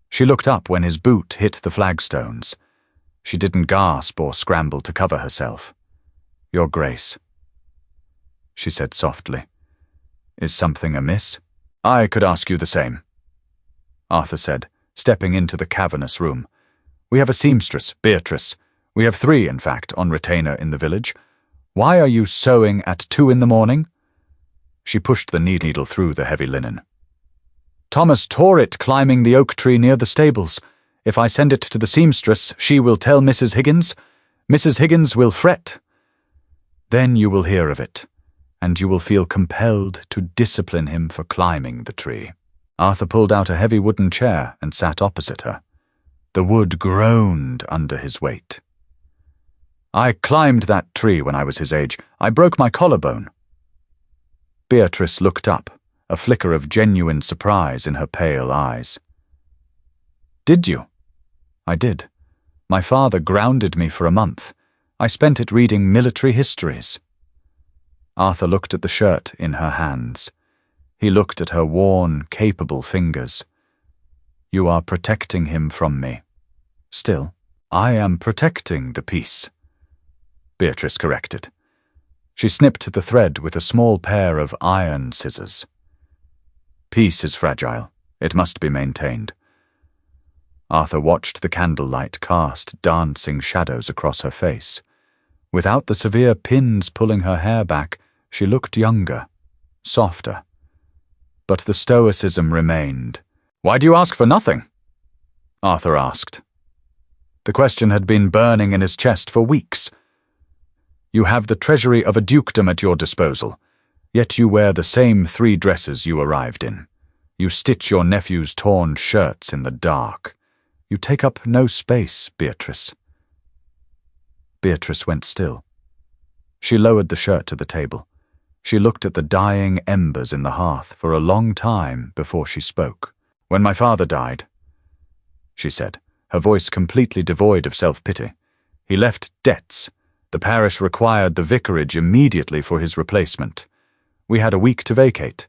A: She looked up when his boot hit the flagstones. She didn't gasp or scramble to cover herself. "Your Grace," she said softly. "Is something amiss?" "I could ask you the same," Arthur said, stepping into the cavernous room. "We have a seamstress, Beatrice. We have 3, in fact, on retainer in the village. Why are you sewing at 2 in the morning?" She pushed the needle through the heavy linen. "Thomas tore it climbing the oak tree near the stables. If I send it to the seamstress, she will tell Mrs. Higgins. Mrs. Higgins will fret. Then you will hear of it, and you will feel compelled to discipline him for climbing the tree." Arthur pulled out a heavy wooden chair and sat opposite her. The wood groaned under his weight. "I climbed that tree when I was his age. I broke my collarbone." Beatrice looked up, a flicker of genuine surprise in her pale eyes. "Did you?" "I did. My father grounded me for a month. I spent it reading military histories." Arthur looked at the shirt in her hands. He looked at her worn, capable fingers. "You are protecting him from me." "Still, I am protecting the peace," Beatrice corrected. She snipped the thread with a small pair of iron scissors. "Peace is fragile. It must be maintained." Arthur watched the candlelight cast dancing shadows across her face. Without the severe pins pulling her hair back, she looked younger, softer. But the stoicism remained. "Why do you ask for nothing?" Arthur asked. The question had been burning in his chest for weeks. "You have the treasury of a dukedom at your disposal, yet you wear the same 3 dresses you arrived in. You stitch your nephew's torn shirts in the dark. You take up no space, Beatrice." Beatrice went still. She lowered the shirt to the table. She looked at the dying embers in the hearth for a long time before she spoke. "When my father died," she said, her voice completely devoid of self-pity, "he left debts. The parish required the vicarage immediately for his replacement. We had a week to vacate.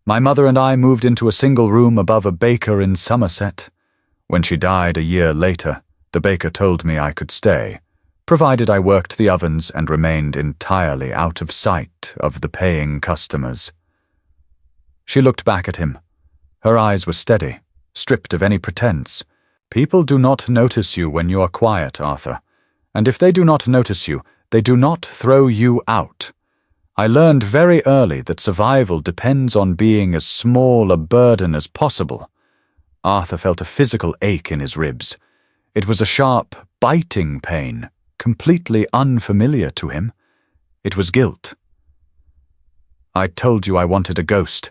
A: My mother and I moved into a single room above a baker in Somerset. When she died a year later, the baker told me I could stay, provided I worked the ovens and remained entirely out of sight of the paying customers." She looked back at him, Her eyes were steady, stripped of any pretense. People do not notice you when you are quiet, Arthur. And if they do not notice you, they do not throw you out. I learned very early that survival depends on being as small a burden as possible. Arthur felt a physical ache in his ribs. It was a sharp, biting pain, completely unfamiliar to him. It was guilt. "I told you I wanted a ghost,"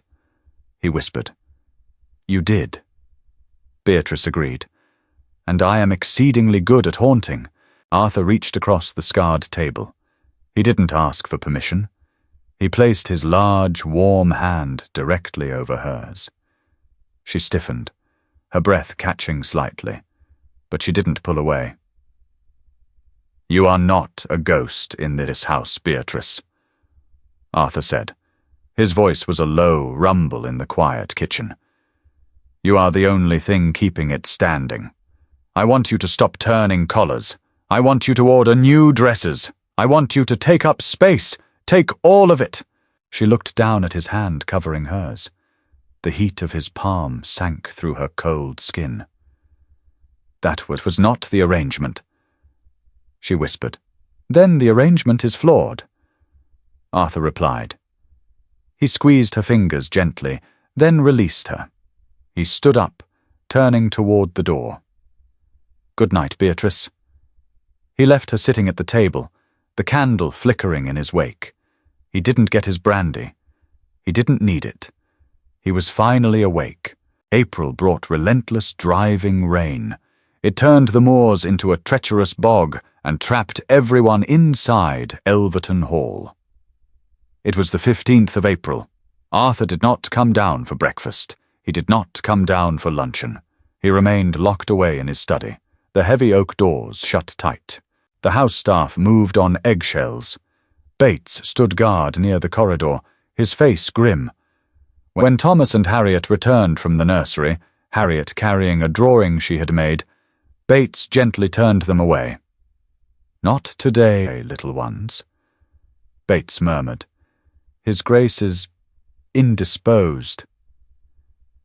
A: he whispered. "You did," Beatrice agreed. "And I am exceedingly good at haunting." Arthur reached across the scarred table. He didn't ask for permission. He placed his large, warm hand directly over hers. She stiffened, her breath catching slightly, but she didn't pull away. "You are not a ghost in this house, Beatrice," Arthur said. His voice was a low rumble in the quiet kitchen. "You are the only thing keeping it standing. I want you to stop turning collars. I want you to order new dresses. I want you to take up space. Take all of it." She looked down at his hand covering hers. The heat of his palm sank through her cold skin. "That was not the arrangement," she whispered. "Then the arrangement is flawed," Arthur replied. He squeezed her fingers gently, then released her. He stood up, turning toward the door. "Good night, Beatrice." He left her sitting at the table, the candle flickering in his wake. He didn't get his brandy. He didn't need it. He was finally awake. April brought relentless, driving rain. It turned the moors into a treacherous bog and trapped everyone inside Elverton Hall. It was the 15th of April. Arthur did not come down for breakfast. He did not come down for luncheon. He remained locked away in his study, the heavy oak doors shut tight. The house staff moved on eggshells. Bates stood guard near the corridor, his face grim. When Thomas and Harriet returned from the nursery, Harriet carrying a drawing she had made, Bates gently turned them away. "Not today, little ones," Bates murmured. "His Grace is indisposed."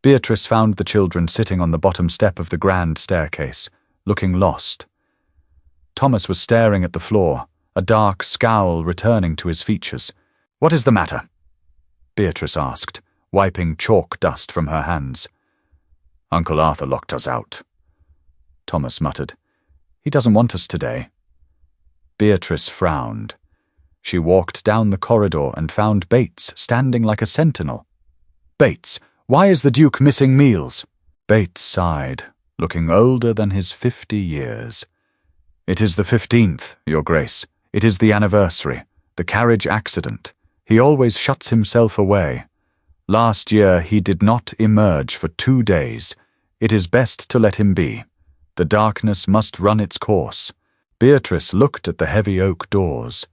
A: Beatrice found the children sitting on the bottom step of the grand staircase, looking lost. Thomas was staring at the floor, a dark scowl returning to his features. "What is the matter?" Beatrice asked, wiping chalk dust from her hands. "Uncle Arthur locked us out," Thomas muttered. "He doesn't want us today." Beatrice frowned. She walked down the corridor and found Bates standing like a sentinel. "Bates, why is the Duke missing meals?" Bates sighed, looking older than his 50 years. "It is the 15th, Your Grace. It is the anniversary, the carriage accident. He always shuts himself away. Last year he did not emerge for 2 days. It is best to let him be. The darkness must run its course." Beatrice looked at the heavy oak doors.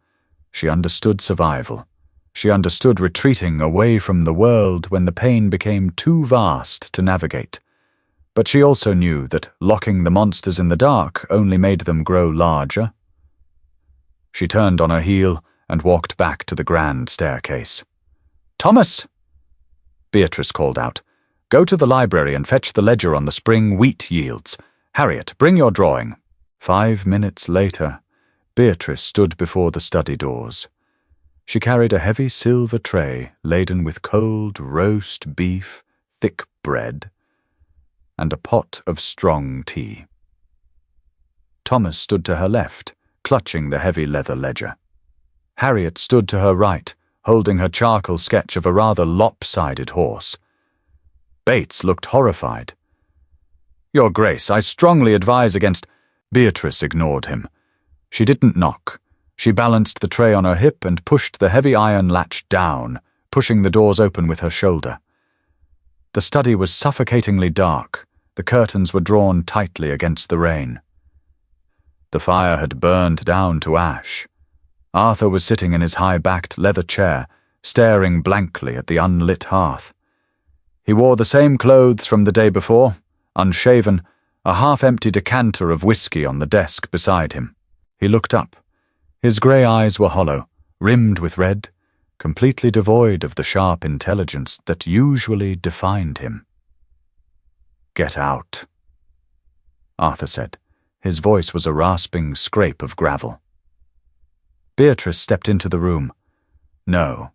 A: She understood survival. She understood retreating away from the world when the pain became too vast to navigate. But she also knew that locking the monsters in the dark only made them grow larger. She turned on her heel and walked back to the grand staircase. "Thomas!" Beatrice called out. "Go to the library and fetch the ledger on the spring wheat yields. Harriet, bring your drawing." 5 minutes later, Beatrice stood before the study doors. She carried a heavy silver tray laden with cold roast beef, thick bread, and a pot of strong tea. Thomas stood to her left, clutching the heavy leather ledger. Harriet stood to her right, holding her charcoal sketch of a rather lopsided horse. Bates looked horrified. "Your Grace, I strongly advise against—" Beatrice ignored him. She didn't knock. She balanced the tray on her hip and pushed the heavy iron latch down, pushing the doors open with her shoulder. The study was suffocatingly dark. The curtains were drawn tightly against the rain. The fire had burned down to ash. Arthur was sitting in his high-backed leather chair, staring blankly at the unlit hearth. He wore the same clothes from the day before, unshaven, a half-empty decanter of whiskey on the desk beside him. He looked up. His grey eyes were hollow, rimmed with red, completely devoid of the sharp intelligence that usually defined him. "Get out," Arthur said. His voice was a rasping scrape of gravel. Beatrice stepped into the room. "No."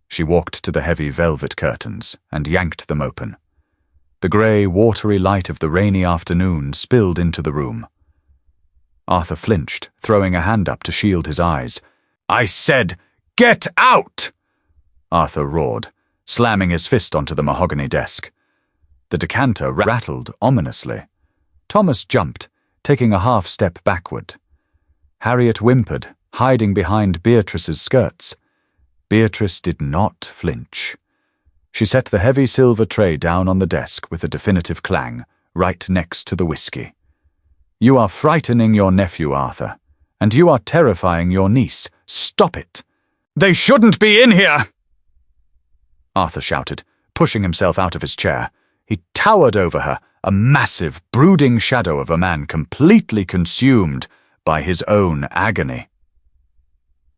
A: She walked to the heavy velvet curtains and yanked them open. The grey, watery light of the rainy afternoon spilled into the room. Arthur flinched, throwing a hand up to shield his eyes. "I said, get out!" Arthur roared, slamming his fist onto the mahogany desk. The decanter rattled ominously. Thomas jumped, taking a half-step backward. Harriet whimpered, hiding behind Beatrice's skirts. Beatrice did not flinch. She set the heavy silver tray down on the desk with a definitive clang, right next to the whiskey. "You are frightening your nephew, Arthur, and you are terrifying your niece. Stop it!" "They shouldn't be in here!" Arthur shouted, pushing himself out of his chair. He towered over her, a massive, brooding shadow of a man completely consumed by his own agony.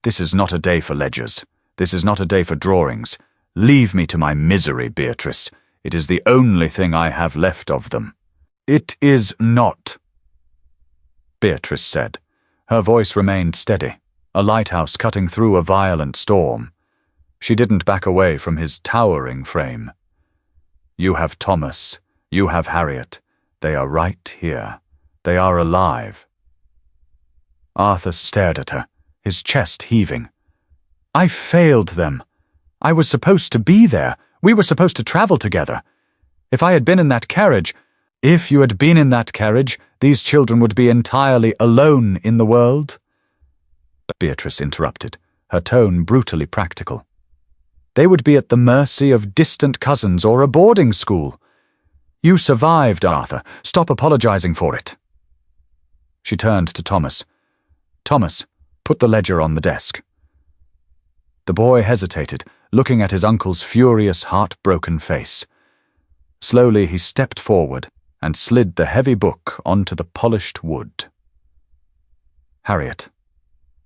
A: "This is not a day for ledgers. This is not a day for drawings. Leave me to my misery, Beatrice. It is the only thing I have left of them." "It is not," Beatrice said. Her voice remained steady, a lighthouse cutting through a violent storm. She didn't back away from his towering frame. "You have Thomas. You have Harriet. They are right here. They are alive." Arthur stared at her, his chest heaving. "I failed them. I was supposed to be there. We were supposed to travel together. If I had been in that carriage, if you had been in that carriage, these children would be entirely alone in the world." Beatrice interrupted, her tone brutally practical. "They would be at the mercy of distant cousins or a boarding school. You survived, Arthur. Stop apologizing for it." She turned to Thomas. "Thomas, put the ledger on the desk." The boy hesitated, looking at his uncle's furious, heartbroken face. Slowly he stepped forward and slid the heavy book onto the polished wood. "Harriet,"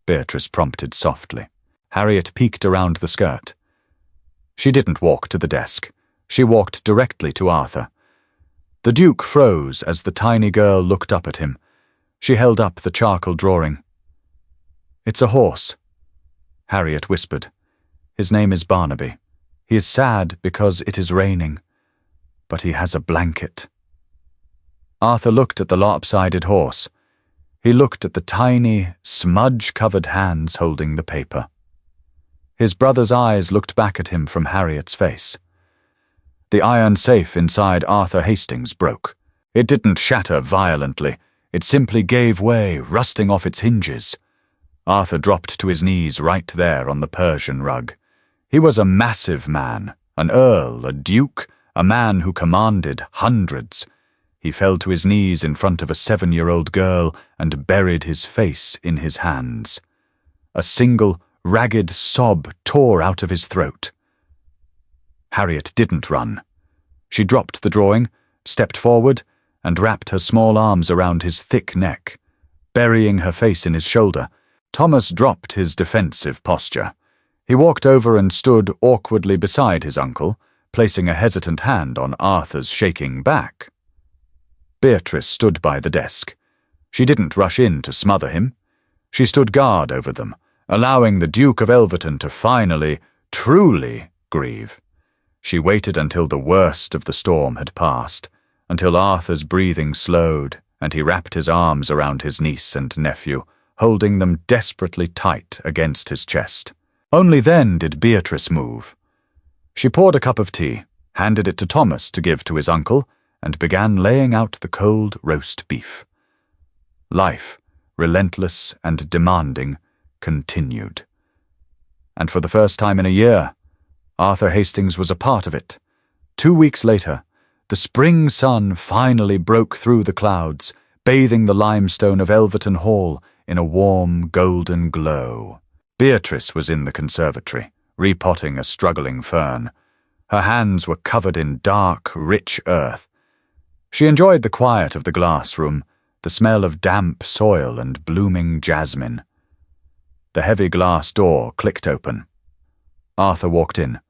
A: Beatrice prompted softly. Harriet peeked around the skirt. She didn't walk to the desk. She walked directly to Arthur. The Duke froze as the tiny girl looked up at him. She held up the charcoal drawing. "It's a horse," Harriet whispered. "His name is Barnaby. He is sad because it is raining, but he has a blanket." Arthur looked at the lopsided horse. He looked at the tiny, smudge-covered hands holding the paper. His brother's eyes looked back at him from Harriet's face. The iron safe inside Arthur Hastings broke. It didn't shatter violently. It simply gave way, rusting off its hinges. Arthur dropped to his knees right there on the Persian rug. He was a massive man, an earl, a duke, a man who commanded hundreds. He fell to his knees in front of a 7-year-old girl and buried his face in his hands. A single, ragged sob tore out of his throat. Harriet didn't run. She dropped the drawing, stepped forward, and wrapped her small arms around his thick neck. Burying her face in his shoulder, Thomas dropped his defensive posture. He walked over and stood awkwardly beside his uncle, placing a hesitant hand on Arthur's shaking back. Beatrice stood by the desk. She didn't rush in to smother him. She stood guard over them, allowing the Duke of Elverton to finally, truly grieve. She waited until the worst of the storm had passed, until Arthur's breathing slowed and he wrapped his arms around his niece and nephew, holding them desperately tight against his chest. Only then did Beatrice move. She poured a cup of tea, handed it to Thomas to give to his uncle, and began laying out the cold roast beef. Life, relentless and demanding, continued. And for the first time in a year, Arthur Hastings was a part of it. 2 weeks later, the spring sun finally broke through the clouds, bathing the limestone of Elverton Hall in a warm, golden glow. Beatrice was in the conservatory, repotting a struggling fern. Her hands were covered in dark, rich earth. She enjoyed the quiet of the glass room, the smell of damp soil and blooming jasmine. The heavy glass door clicked open. Arthur walked in.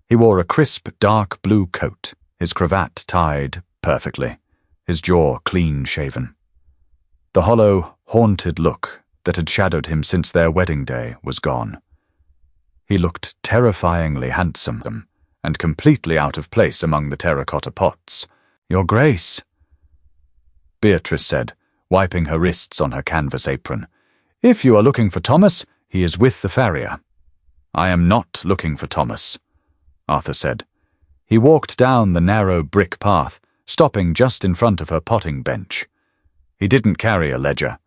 A: He wore a crisp, dark blue coat, his cravat tied perfectly, his jaw clean-shaven. The hollow, haunted look that had shadowed him since their wedding day was gone. He looked terrifyingly handsome and completely out of place among the terracotta pots. "Your Grace," Beatrice said, wiping her wrists on her canvas apron. "If you are looking for Thomas, he is with the farrier." "I am not looking for Thomas," Arthur said. He walked down the narrow brick path, stopping just in front of her potting bench. He didn't carry a ledger.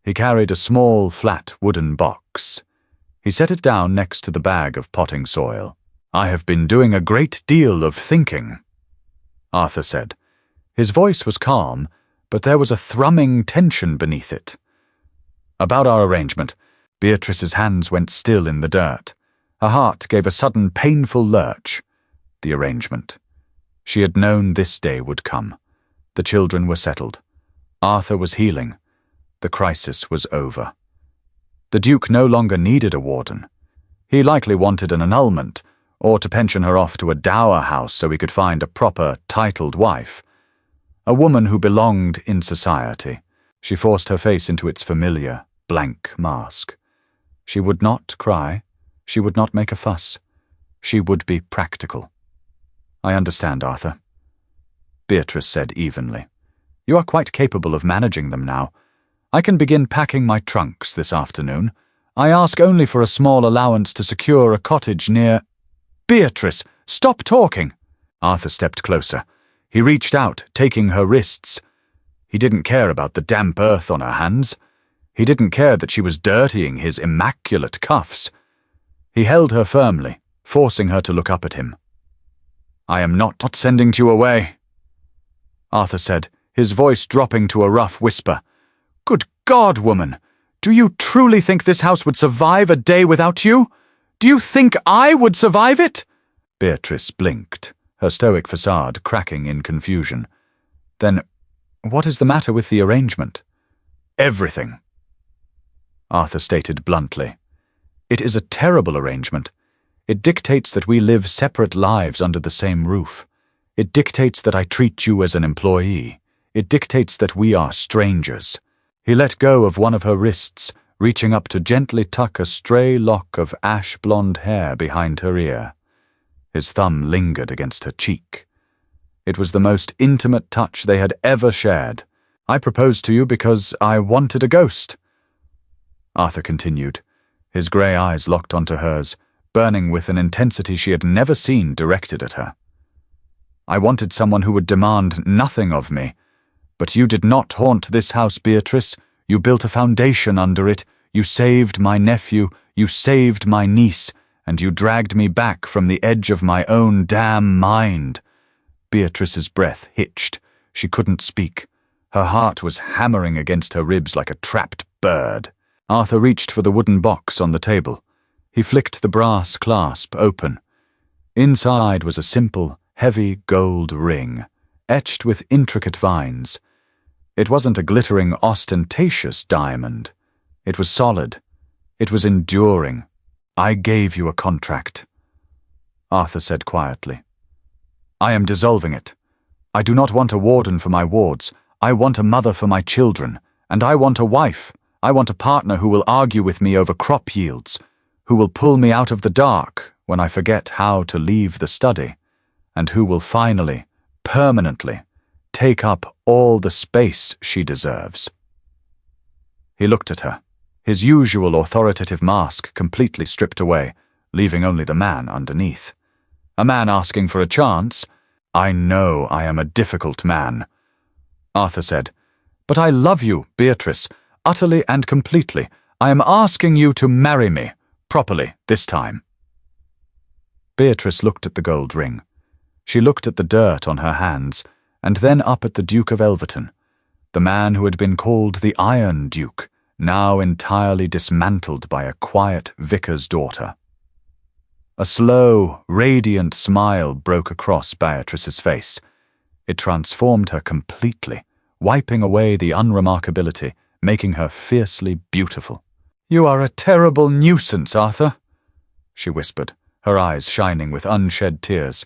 A: He carried a small, flat wooden box. He set it down next to the bag of potting soil. "I have been doing a great deal of thinking," Arthur said. His voice was calm, but there was a thrumming tension beneath it. "About our arrangement." Beatrice's hands went still in the dirt. Her heart gave a sudden painful lurch. The arrangement. She had known this day would come. The children were settled. Arthur was healing. The crisis was over. The Duke no longer needed a warden. He likely wanted an annulment, or to pension her off to a dower house so he could find a proper, titled wife. A woman who belonged in society. She forced her face into its familiar, blank mask. She would not cry. She would not make a fuss. She would be practical. "I understand, Arthur," Beatrice said evenly. "You are quite capable of managing them now. I can begin packing my trunks this afternoon. I ask only for a small allowance to secure a cottage near—" "Beatrice, stop talking!" Arthur stepped closer. He reached out, taking her wrists. He didn't care about the damp earth on her hands. He didn't care that she was dirtying his immaculate cuffs. He held her firmly, forcing her to look up at him. "I am not sending you away," Arthur said, his voice dropping to a rough whisper. "Good God, woman! Do you truly think this house would survive a day without you? Do you think I would survive it?" Beatrice blinked, her stoic facade cracking in confusion. "Then, what is the matter with the arrangement?" "Everything," Arthur stated bluntly. "It is a terrible arrangement. It dictates that we live separate lives under the same roof. It dictates that I treat you as an employee. It dictates that we are strangers." He let go of one of her wrists, reaching up to gently tuck a stray lock of ash-blonde hair behind her ear. His thumb lingered against her cheek. It was the most intimate touch they had ever shared. "I proposed to you because I wanted a ghost," Arthur continued, his grey eyes locked onto hers, burning with an intensity she had never seen directed at her. "I wanted someone who would demand nothing of me. But you did not haunt this house, Beatrice. You built a foundation under it. You saved my nephew. You saved my niece. And you dragged me back from the edge of my own damn mind." Beatrice's breath hitched. She couldn't speak. Her heart was hammering against her ribs like a trapped bird. Arthur reached for the wooden box on the table. He flicked the brass clasp open. Inside was a simple, heavy gold ring, etched with intricate vines. It wasn't a glittering, ostentatious diamond. It was solid. It was enduring. "I gave you a contract," Arthur said quietly. "I am dissolving it. I do not want a warden for my wards. I want a mother for my children. And I want a wife. I want a partner who will argue with me over crop yields, who will pull me out of the dark when I forget how to leave the study, and who will finally, permanently, take up all the space she deserves." He looked at her, his usual authoritative mask completely stripped away, leaving only the man underneath. A man asking for a chance? "I know I am a difficult man," Arthur said. "But I love you, Beatrice, utterly and completely. I am asking you to marry me, properly, this time." Beatrice looked at the gold ring. She looked at the dirt on her hands, and then up at the Duke of Elverton, the man who had been called the Iron Duke, now entirely dismantled by a quiet vicar's daughter. A slow, radiant smile broke across Beatrice's face. It transformed her completely, wiping away the unremarkability, making her fiercely beautiful. "You are a terrible nuisance, Arthur," she whispered, her eyes shining with unshed tears.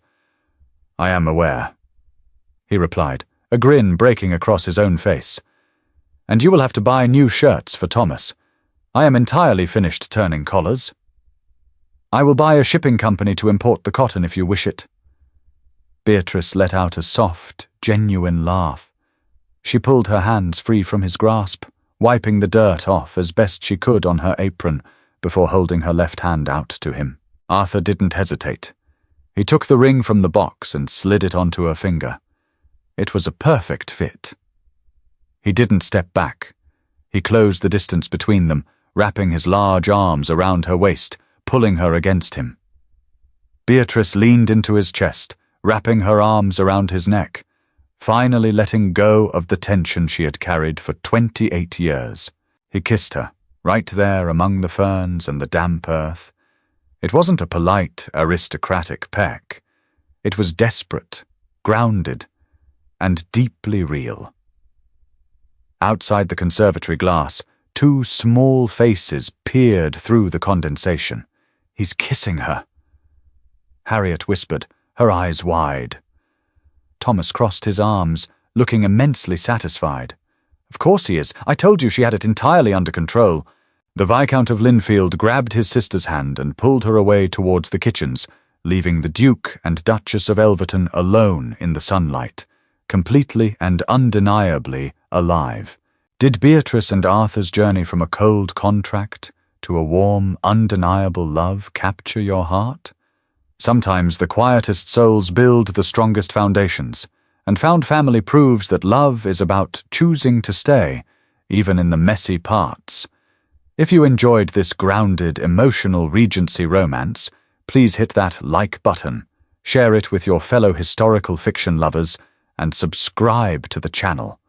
A: "I am aware," he replied, a grin breaking across his own face. And you will have to buy new shirts for Thomas. I am entirely finished turning collars. I will buy a shipping company to import the cotton if you wish it. Beatrice let out a soft, genuine laugh. She pulled her hands free from his grasp, wiping the dirt off as best she could on her apron before holding her left hand out to him. Arthur didn't hesitate. He took the ring from the box and slid it onto her finger. It was a perfect fit. He didn't step back. He closed the distance between them, wrapping his large arms around her waist, pulling her against him. Beatrice leaned into his chest, wrapping her arms around his neck, finally letting go of the tension she had carried for 28 years. He kissed her, right there among the ferns and the damp earth. It wasn't a polite, aristocratic peck. It was desperate, grounded, and deeply real. Outside the conservatory glass, two small faces peered through the condensation. He's kissing her. Harriet whispered, her eyes wide. Thomas crossed his arms, looking immensely satisfied. Of course he is. I told you she had it entirely under control. The Viscount of Linfield grabbed his sister's hand and pulled her away towards the kitchens, leaving the Duke and Duchess of Elverton alone in the sunlight, completely and undeniably alive. Did Beatrice and Arthur's journey from a cold contract to a warm, undeniable love capture your heart? Sometimes the quietest souls build the strongest foundations, and found family proves that love is about choosing to stay, even in the messy parts. If you enjoyed this grounded, emotional Regency romance, please hit that like button, share it with your fellow historical fiction lovers, and subscribe to the channel.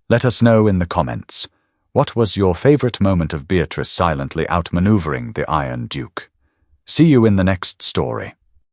A: Let us know in the comments, what was your favorite moment of Beatrice silently outmaneuvering the Iron Duke? See you in the next story.